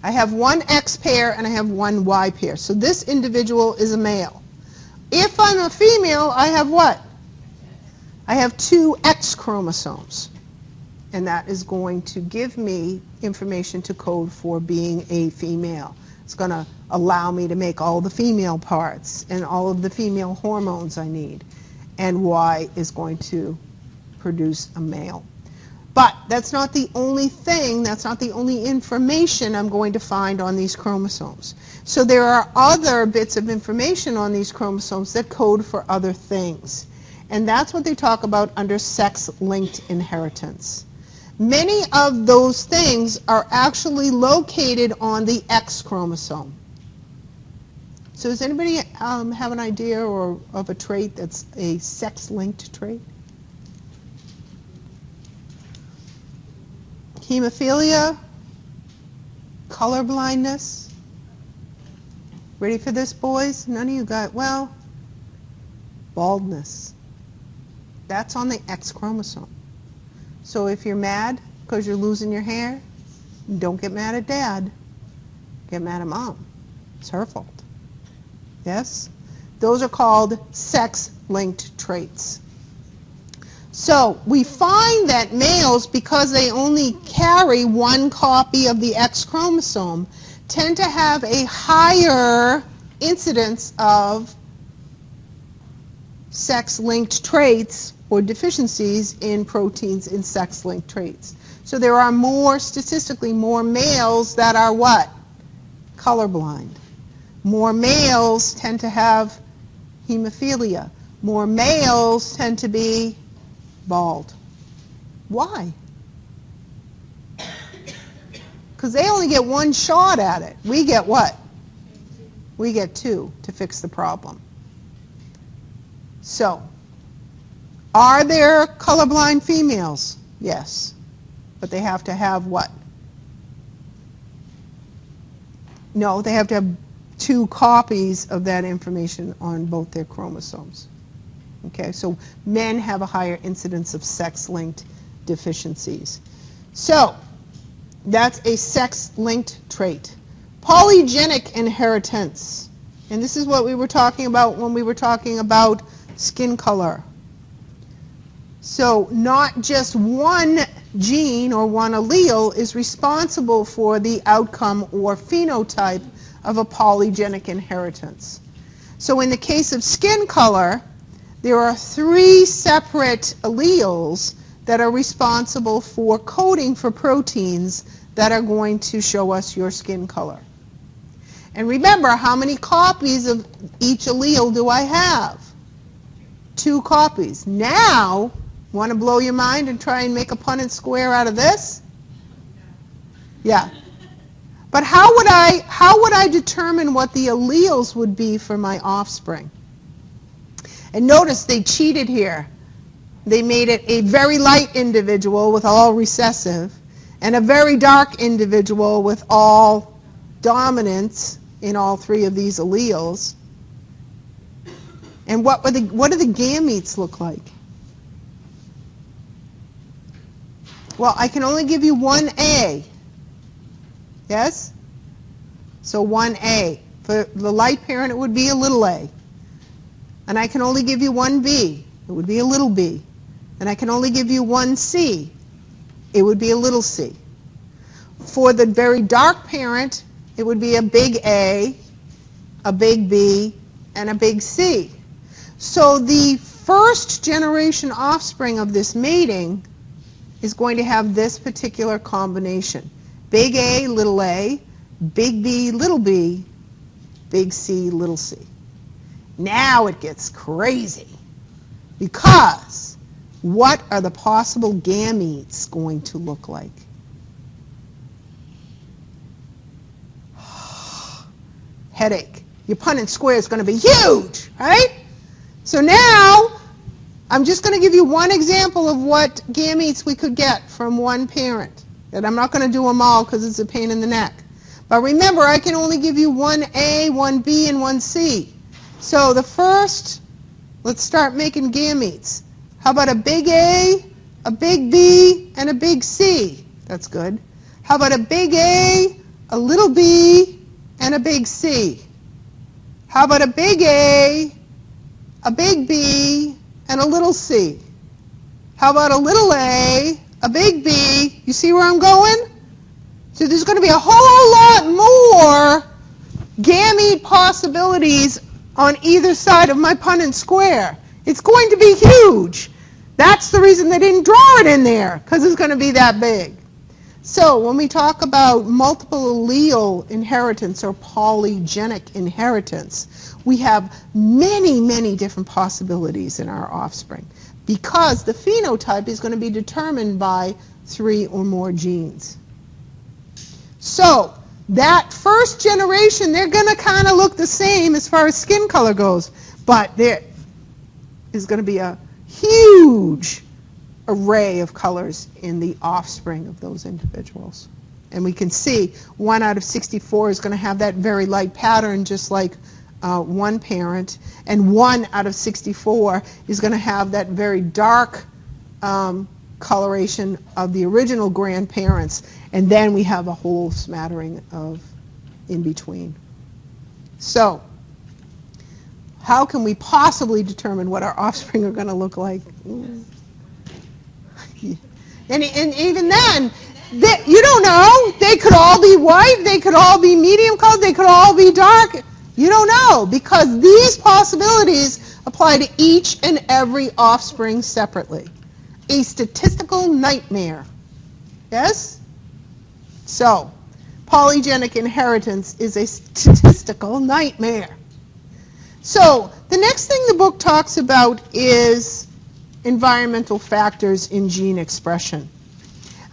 I have one X pair and I have one Y pair. So this individual is a male. If I'm a female, I have what? I have two X chromosomes. And that is going to give me information to code for being a female. It's going to allow me to make all the female parts and all of the female hormones I need. And Y is going to produce a male. But that's not the only thing, that's not the only information I'm going to find on these chromosomes. So there are other bits of information on these chromosomes that code for other things. And that's what they talk about under sex-linked inheritance. Many of those things are actually located on the X chromosome. So does anybody have an idea or of a trait that's a sex-linked trait? Hemophilia, color blindness. Ready for this, boys? None of you got, well, baldness. That's on the X chromosome. So if you're mad because you're losing your hair, don't get mad at Dad. Get mad at Mom. It's her fault. Yes? Those are called sex-linked traits. So we find that males, because they only carry one copy of the X chromosome, tend to have a higher incidence of sex-linked traits or deficiencies in proteins in sex-linked traits. So there are more, statistically, more males that are what? Colorblind. More males tend to have hemophilia. More males tend to be bald. Why? Because they only get one shot at it. We get what? We get two to fix the problem. So, are there colorblind females? Yes. But they have to have what? No, they have to have two copies of that information on both their chromosomes. Okay, so men have a higher incidence of sex-linked deficiencies. So, that's a sex-linked trait. Polygenic inheritance. And this is what we were talking about when we were talking about skin color. So not just one gene or one allele is responsible for the outcome or phenotype of a polygenic inheritance. So in the case of skin color, there are 3 separate alleles that are responsible for coding for proteins that are going to show us your skin color. And remember, how many copies of each allele do I have? 2 copies. Now, want to blow your mind and try and make a Punnett square out of this? Yeah. But how would I determine what the alleles would be for my offspring? And notice they cheated here. They made it a very light individual with all recessive and a very dark individual with all dominance in all 3 of these alleles. And what do the gametes look like? Well, I can only give you one A. Yes? So one A. For the light parent, it would be a little a. And I can only give you one B. It would be a little b. And I can only give you one C. It would be a little c. For the very dark parent, it would be a big A, a big B, and a big C. So the first generation offspring of this mating is going to have this particular combination. Big A, big B, big C, little c. Now it gets crazy, because what are the possible gametes going to look like? headache. Your Punnett square is going to be huge, right? So now, I'm just going to give you one example of what gametes we could get from one parent. And I'm not going to do them all because it's a pain in the neck. But remember, I can only give you one A, one B, and one C. So the first, let's start making gametes. How about a big A, a big B, and a big C? That's good. How about a big A, a little b, and a big C? How about a big A, a big B, and a little c? How about a little a big B? You see where I'm going? So there's going to be a whole lot more gamete possibilities on either side of my Punnett square. It's going to be huge. That's the reason they didn't draw it in there, because it's going to be that big. So when we talk about multiple allele inheritance or polygenic inheritance, we have many, many different possibilities in our offspring because the phenotype is going to be determined by 3 or more genes. So that first generation, they're going to kind of look the same as far as skin color goes, but there is going to be a huge array of colors in the offspring of those individuals. And we can see 1 out of 64 is going to have that very light pattern just like one parent, and 1 out of 64 is going to have that very dark coloration of the original grandparents, and then we have a whole smattering of in between. So how can we possibly determine what our offspring are going to look like? And even then, you don't know. They could all be white, they could all be medium colored, they could all be dark. You don't know, because these possibilities apply to each and every offspring separately. A statistical nightmare. Yes? So, polygenic inheritance is a statistical nightmare. So, the next thing the book talks about is environmental factors in gene expression.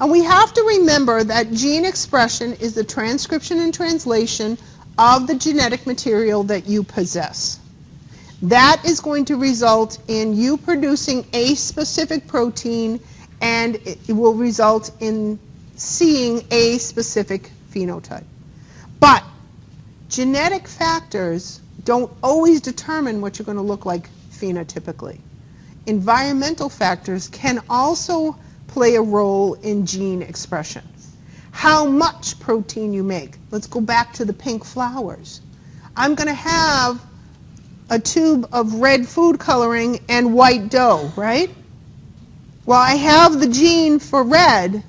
And we have to remember that gene expression is the transcription and translation of the genetic material that you possess. That is going to result in you producing a specific protein, and it will result in seeing a specific phenotype. But genetic factors don't always determine what you're going to look like phenotypically. Environmental factors can also play a role in gene expression. How much protein you make. Let's go back to the pink flowers. I'm going to have a tube of red food coloring and white dough, right? Well, I have the gene for red.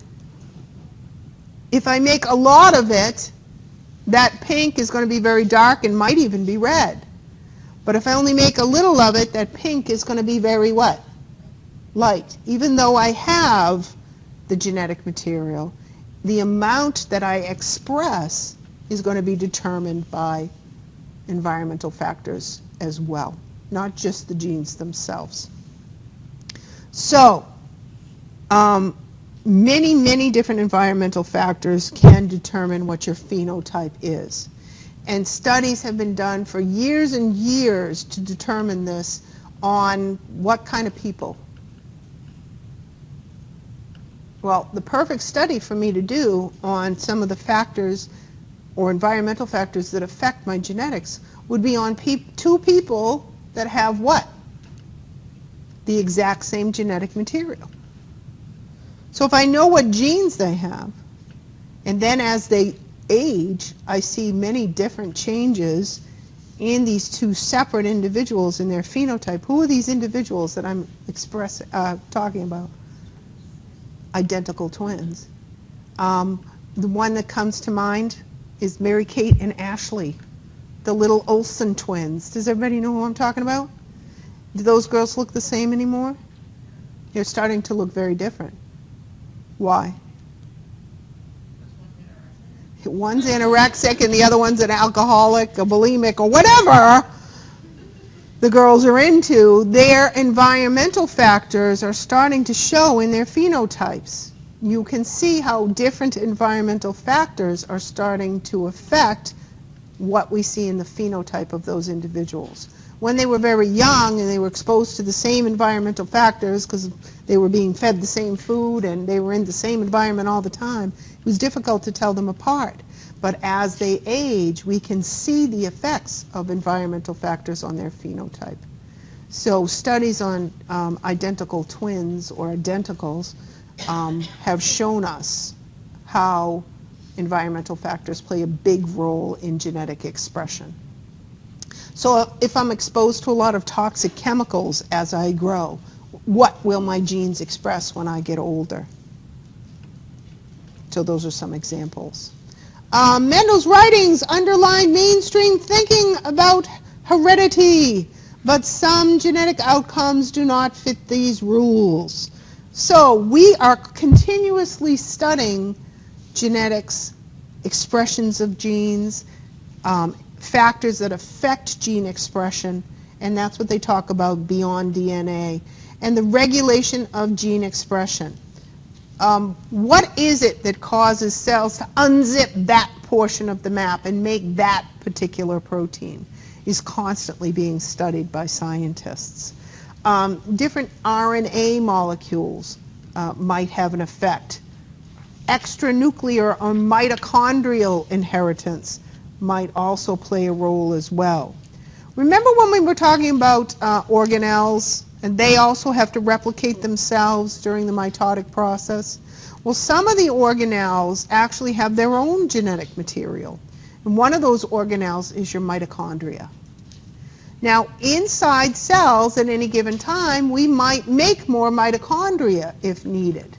If I make a lot of it, that pink is going to be very dark and might even be red. But if I only make a little of it, that pink is going to be very what? Light. Even though I have the genetic material, the amount that I express is going to be determined by environmental factors as well, not just the genes themselves. So, many, many different environmental factors can determine what your phenotype is. And studies have been done for years and years to determine this on what kind of people. Well, the perfect study for me to do on some of the factors or environmental factors that affect my genetics would be on two people that have what? The exact same genetic material. So if I know what genes they have, and then as they age, I see many different changes in these two separate individuals in their phenotype. Who are these individuals that I'm talking about? Identical twins. The one that comes to mind is Mary Kate and Ashley, the little Olsen twins. Does everybody know who I'm talking about? Do those girls look the same anymore? They're starting to look very different. Why? One's anorexic and the other one's an alcoholic, a bulimic, or whatever the girls are into. Their environmental factors are starting to show in their phenotypes. You can see how different environmental factors are starting to affect what we see in the phenotype of those individuals. When they were very young and they were exposed to the same environmental factors because they were being fed the same food and they were in the same environment all the time, it was difficult to tell them apart. But as they age, we can see the effects of environmental factors on their phenotype. So studies on identical twins or identicals have shown us how environmental factors play a big role in genetic expression. So if I'm exposed to a lot of toxic chemicals as I grow, what will my genes express when I get older? So those are some examples. Mendel's writings underline mainstream thinking about heredity, but some genetic outcomes do not fit these rules. So we are continuously studying genetics, expressions of genes, factors that affect gene expression, and that's what they talk about beyond DNA, and the regulation of gene expression. What is it that causes cells to unzip that portion of the map and make that particular protein is constantly being studied by scientists. Different RNA molecules might have an effect. Extranuclear or mitochondrial inheritance might also play a role as well. Remember when we were talking about organelles, and they also have to replicate themselves during the mitotic process? Well, some of the organelles actually have their own genetic material. And one of those organelles is your mitochondria. Now, inside cells at any given time, we might make more mitochondria if needed,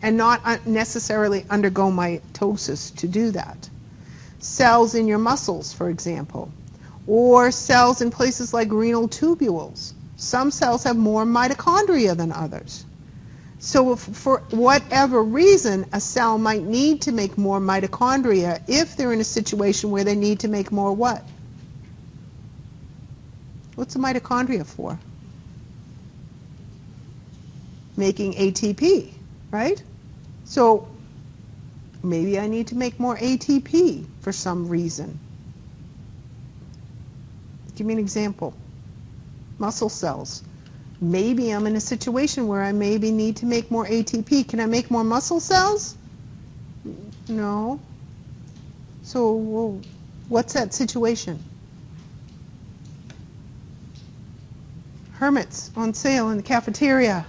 and not necessarily undergo mitosis to do that. Cells in your muscles, for example, or cells in places like renal tubules. Some cells have more mitochondria than others. So if for whatever reason, a cell might need to make more mitochondria if they're in a situation where they need to make more what? What's the mitochondria for? Making ATP, right? So maybe I need to make more ATP for some reason. Give me an example. Muscle cells. Maybe I'm in a situation where I maybe need to make more ATP. Can I make more muscle cells? No. So, well, what's that situation? Hermits on sale in the cafeteria.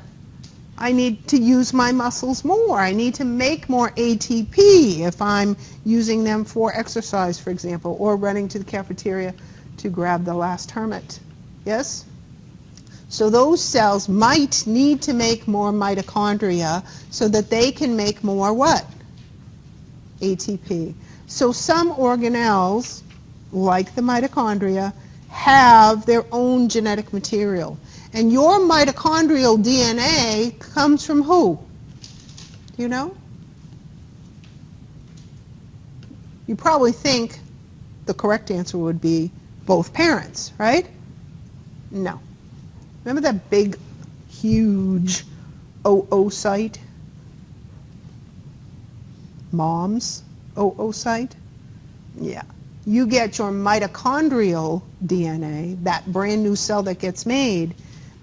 I need to use my muscles more. I need to make more ATP if I'm using them for exercise, for example, or running to the cafeteria to grab the last hermit. Yes? So those cells might need to make more mitochondria so that they can make more what? ATP. So some organelles, like the mitochondria, have their own genetic material. And your mitochondrial DNA comes from who? Do you know? You probably think the correct answer would be both parents, right? No. Remember that big, huge oocyte? Mom's oocyte? Yeah. You get your mitochondrial DNA, that brand new cell that gets made,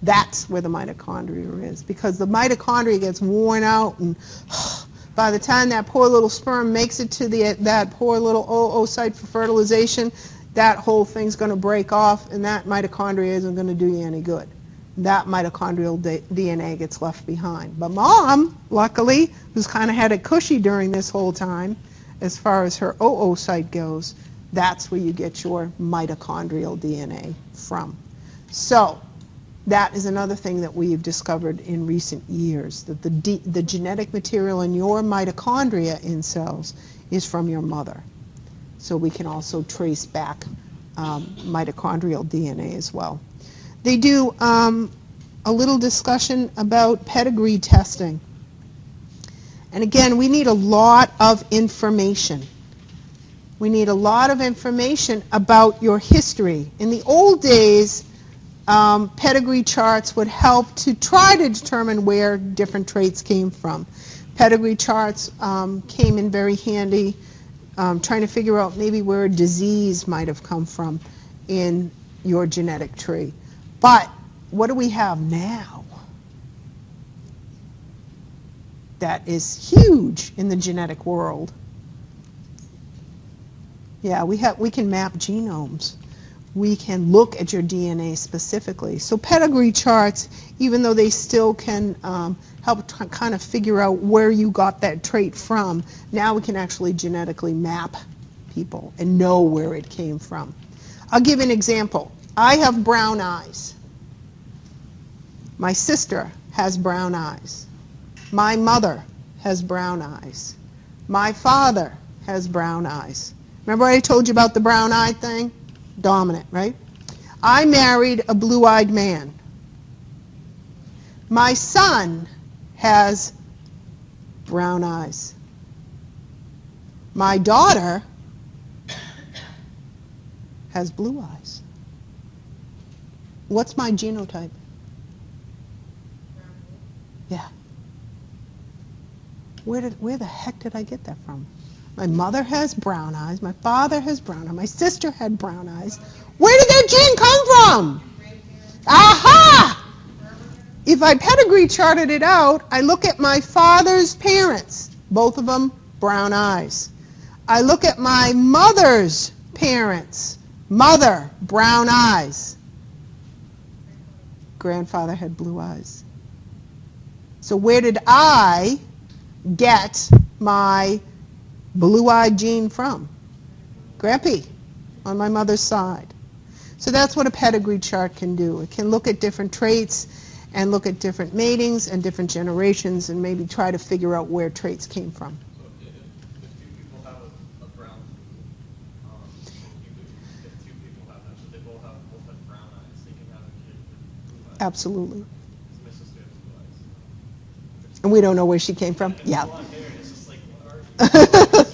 that's where the mitochondria is. Because the mitochondria gets worn out, and by the time that poor little sperm makes it to that poor little oocyte for fertilization, that whole thing's going to break off, and that mitochondria isn't going to do you any good. That mitochondrial DNA gets left behind. But mom, luckily, who's kind of had it cushy during this whole time, as far as her oocyte goes, that's where you get your mitochondrial DNA from. So that is another thing that we've discovered in recent years, that the genetic material in your mitochondria in cells is from your mother. So we can also trace back mitochondrial DNA as well. They do a little discussion about pedigree testing. And again, we need a lot of information. We need a lot of information about your history. In the old days, pedigree charts would help to try to determine where different traits came from. Pedigree charts came in very handy trying to figure out maybe where a disease might have come from in your genetic tree. But what do we have now that is huge in the genetic world? Yeah, we can map genomes. We can look at your DNA specifically. So pedigree charts, even though they still can help kind of figure out where you got that trait from, now we can actually genetically map people and know where it came from. I'll give an example. I have brown eyes. My sister has brown eyes. My mother has brown eyes. My father has brown eyes. Remember I told you about the brown eye thing? Dominant, right? I married a blue-eyed man. My son has brown eyes. My daughter has blue eyes. What's my genotype? Yeah. Where the heck did I get that from? My mother has brown eyes. My father has brown eyes. My sister had brown eyes. Where did that gene come from? Aha! If I pedigree charted it out, I look at my father's parents. Both of them, brown eyes. I look at my mother's parents. Mother, brown eyes. Grandfather had blue eyes. So where did I get my blue-eyed gene from? Grampy, on my mother's side. So that's what a pedigree chart can do. It can look at different traits and look at different matings and different generations and maybe try to figure out where traits came from. So if two people have a brown, if two people have that, so they both have brown eyes, they can have a kid with blue eyes. Absolutely. So my sister has blue eyes. And we don't know where she came from? Yeah. Blonde hair, it's just like, what are you?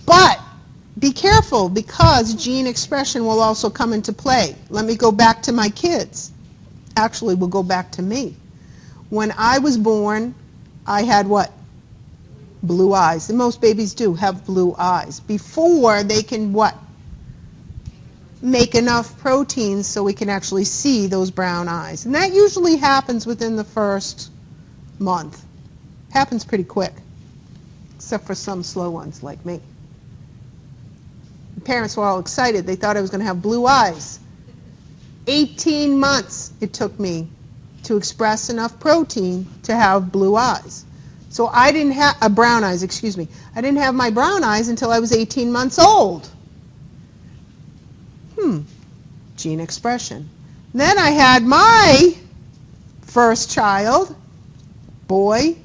But be careful, because gene expression will also come into play. Let me go back to my kids. Actually, we'll go back to me. When I was born, I had what? Blue eyes. And most babies do have blue eyes. Before they can what? Make enough proteins so we can actually see those brown eyes. And that usually happens within the first month. Happens pretty quick, except for some slow ones like me. The parents were all excited. They thought I was going to have blue eyes. 18 months it took me to express enough protein to have blue eyes. So I didn't have brown eyes, excuse me. I didn't have my brown eyes until I was 18 months old. Gene expression. Then I had my first child, boy,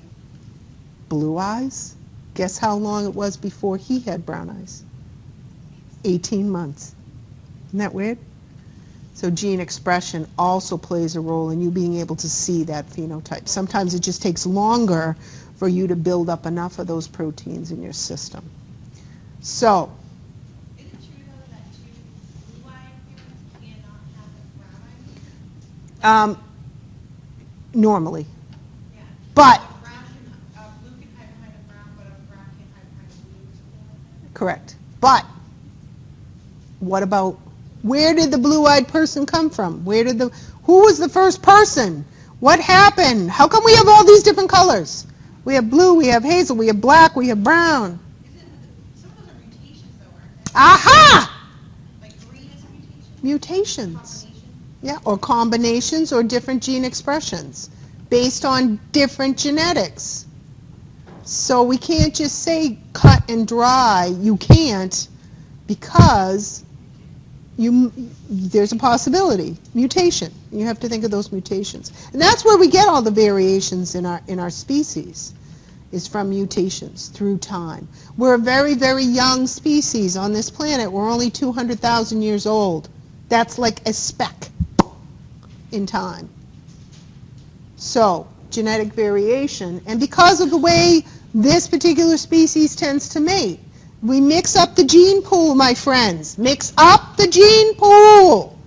blue eyes. Guess how long it was before he had brown eyes? 18 months. Isn't that weird? So gene expression also plays a role in you being able to see that phenotype. Sometimes it just takes longer for you to build up enough of those proteins in your system. So, Is it true though that two blue-eyed parents cannot have a brown eye? normally. Yeah. But, Blue can hide behind a brown, but a brown can hide behind a blue or something like that. correct. But, what about, where did the blue-eyed person come from? Who was the first person? What happened? How come we have all these different colors? We have blue, we have hazel, we have black, we have brown. Some of those are mutations though, aren't they? Aha! Like green is a mutation? Mutations. Combination? Yeah, or combinations or different gene expressions based on different genetics. So we can't just say cut and dry. You can't, because there's a possibility, mutation. You have to think of those mutations. And that's where we get all the variations in our species, is from mutations through time. We're a very, very young species on this planet. We're only 200,000 years old. That's like a speck in time. So, genetic variation, and because of the way this particular species tends to mate, we mix up the gene pool, my friends. Mix up the gene pool.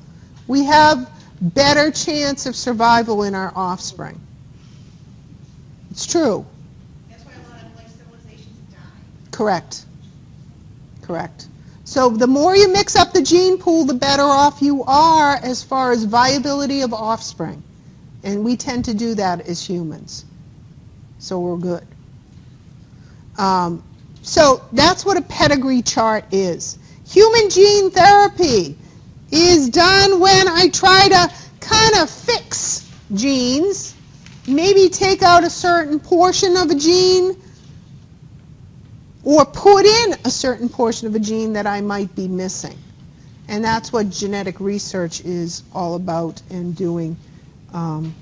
We have better chance of survival in our offspring. It's true. That's why a lot of civilizations die. Correct. Correct. So the more you mix up the gene pool, the better off you are as far as viability of offspring. And we tend to do that as humans. So we're good. So that's what a pedigree chart is. Human gene therapy is done when I try to kind of fix genes, maybe take out a certain portion of a gene, or put in a certain portion of a gene that I might be missing. And that's what genetic research is all about and doing. And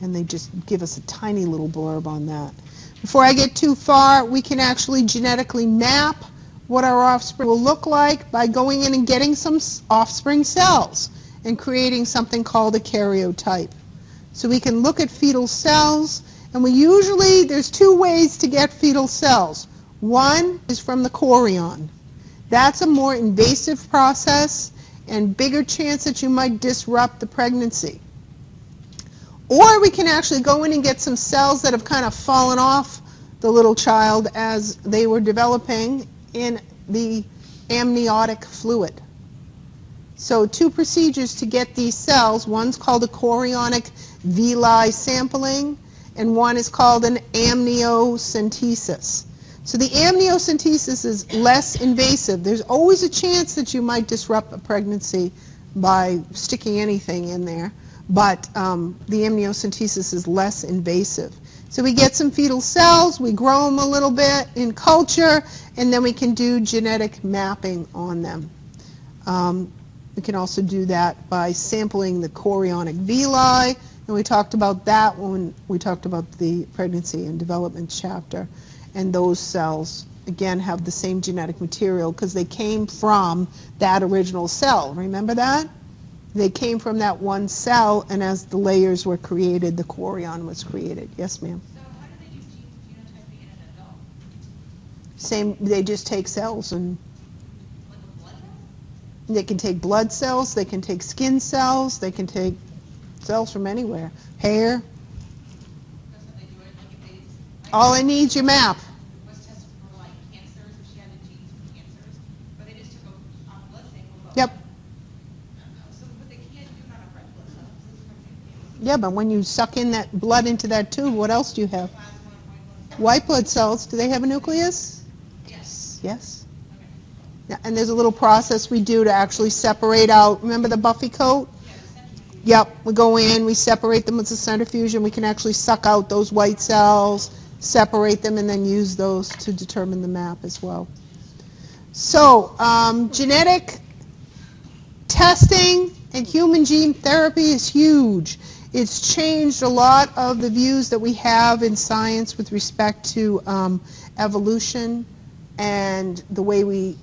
they just give us a tiny little blurb on that. Before I get too far, we can actually genetically map what our offspring will look like by going in and getting some offspring cells and creating something called a karyotype. So we can look at fetal cells, and there's two ways to get fetal cells. One is from the chorion. That's a more invasive process and bigger chance that you might disrupt the pregnancy. Or we can actually go in and get some cells that have kind of fallen off the little child as they were developing in the amniotic fluid. So two procedures to get these cells. One's called a chorionic villi sampling, and one is called an amniocentesis. So the amniocentesis is less invasive. There's always a chance that you might disrupt a pregnancy by sticking anything in there, but the amniocentesis is less invasive. So we get some fetal cells, we grow them a little bit in culture, and then we can do genetic mapping on them. We can also do that by sampling the chorionic villi, and we talked about that when we talked about the pregnancy and development chapter. And those cells, again, have the same genetic material because they came from that original cell. Remember that? They came from that one cell, and as the layers were created, the chorion was created. Yes, ma'am? So how do they use genotyping in an adult? Same, they just take cells, and Like a blood test? they can take blood cells, they can take skin cells, they can take cells from anywhere. Hair. That's how they do it? Like if they... All I need is your map. Was tested for like cancers, if she had the genes for cancers, but they just took a blood sample. But Yep. So, but they can't do that on red blood cells. This is what they do. Yeah, but when you suck in that blood into that tube, what else do you have? Plasma and white blood cells. White blood cells, do they have a nucleus? Yes. Yes. Okay. Yeah, and there's a little process we do to actually separate out, remember the Buffy coat? Yeah, the centrifuge. Yep, we go in, we separate them with the centrifuge, and we can actually suck out those white cells, separate them, and then use those to determine the map as well. So, genetic testing and human gene therapy is huge. It's changed a lot of the views that we have in science with respect to evolution and the way we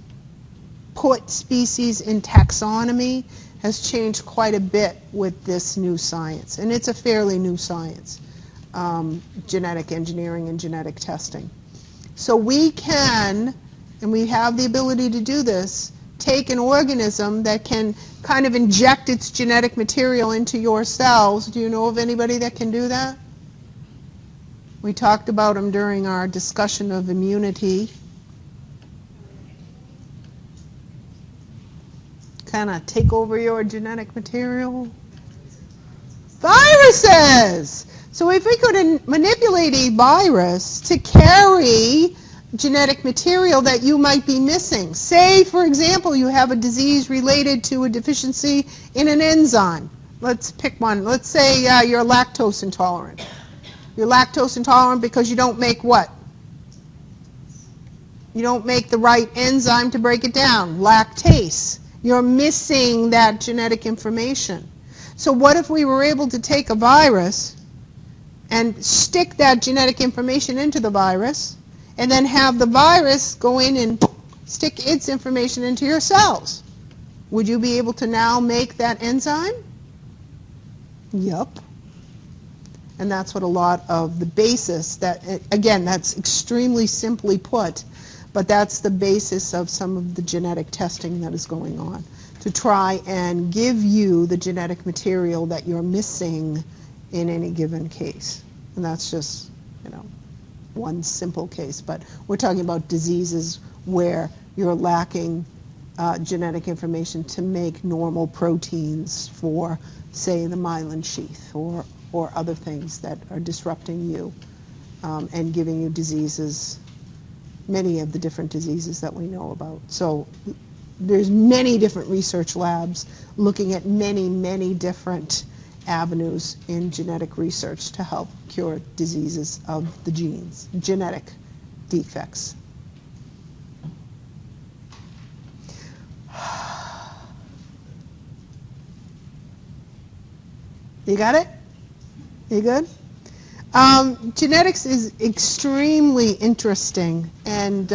put species in taxonomy has changed quite a bit with this new science. And it's a fairly new science, genetic engineering and genetic testing. So we can, and we have the ability to do this, take an organism that can kind of inject its genetic material into your cells. Do you know of anybody that can do that? We talked about them during our discussion of immunity. Kind of take over your genetic material. Viruses! So if we could manipulate a virus to carry genetic material that you might be missing. Say, for example, you have a disease related to a deficiency in an enzyme. Let's pick one. Let's say you're lactose intolerant. You're lactose intolerant because you don't make what? You don't make the right enzyme to break it down, lactase. You're missing that genetic information. So what if we were able to take a virus and stick that genetic information into the virus, and then have the virus go in and stick its information into your cells? Would you be able to now make that enzyme? Yup. And that's what a lot of the basis, that, again, that's extremely simply put, but that's the basis of some of the genetic testing that is going on, to try and give you the genetic material that you're missing in any given case. And that's just, one simple case, but we're talking about diseases where you're lacking genetic information to make normal proteins for, say, the myelin sheath or other things that are disrupting you and giving you diseases, many of the different diseases that we know about. So there's many different research labs looking at many, many different avenues in genetic research to help cure diseases of the genes, genetic defects. You got it? You good? Genetics is extremely interesting, and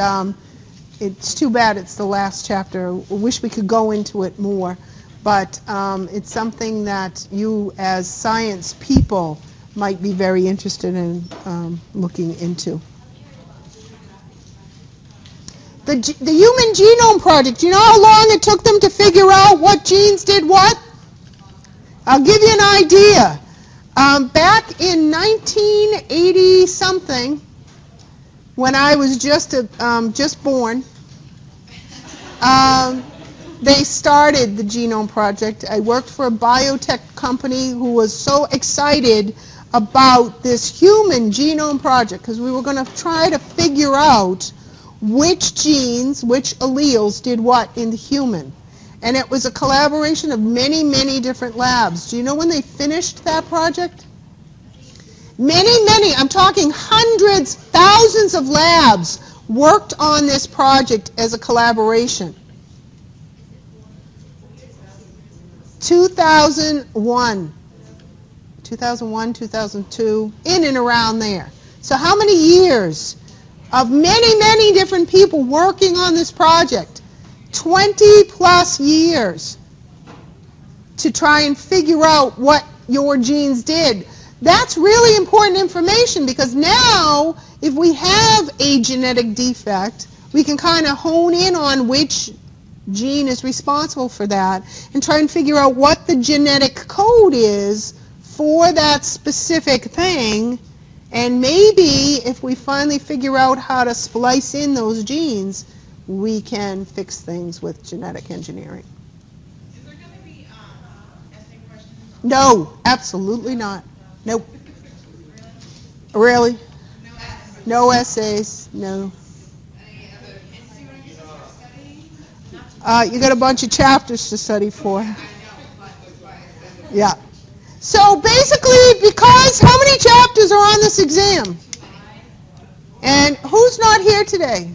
it's too bad it's the last chapter. I wish we could go into it more, but it's something that you as science people might be very interested in looking into. The Human Genome Project, you know how long it took them to figure out what genes did what? I'll give you an idea. Back in 1980-something, when I was just born, they started the Genome Project. I worked for a biotech company who was so excited about this Human Genome Project because we were going to try to figure out which genes, which alleles did what in the human. And it was a collaboration of many, many different labs. Do you know when they finished that project? Many, I'm talking hundreds, thousands of labs worked on this project as a collaboration. 2001, 2002, in and around there. So how many years of many, many different people working on this project? 20 plus years to try and figure out what your genes did. That's really important information because now if we have a genetic defect, we can kind of hone in on which gene is responsible for that and try and figure out what the genetic code is for that specific thing. And maybe if we finally figure out how to splice in those genes, we can fix things with genetic engineering. Is there going to be essay questions? No, absolutely not. Nope. Really? No essays, no. Any other hints you want to give us for studying? You got a bunch of chapters to study for. I know, but that's why I said it. Yeah. So basically, because how many chapters are on this exam? And who's not here today?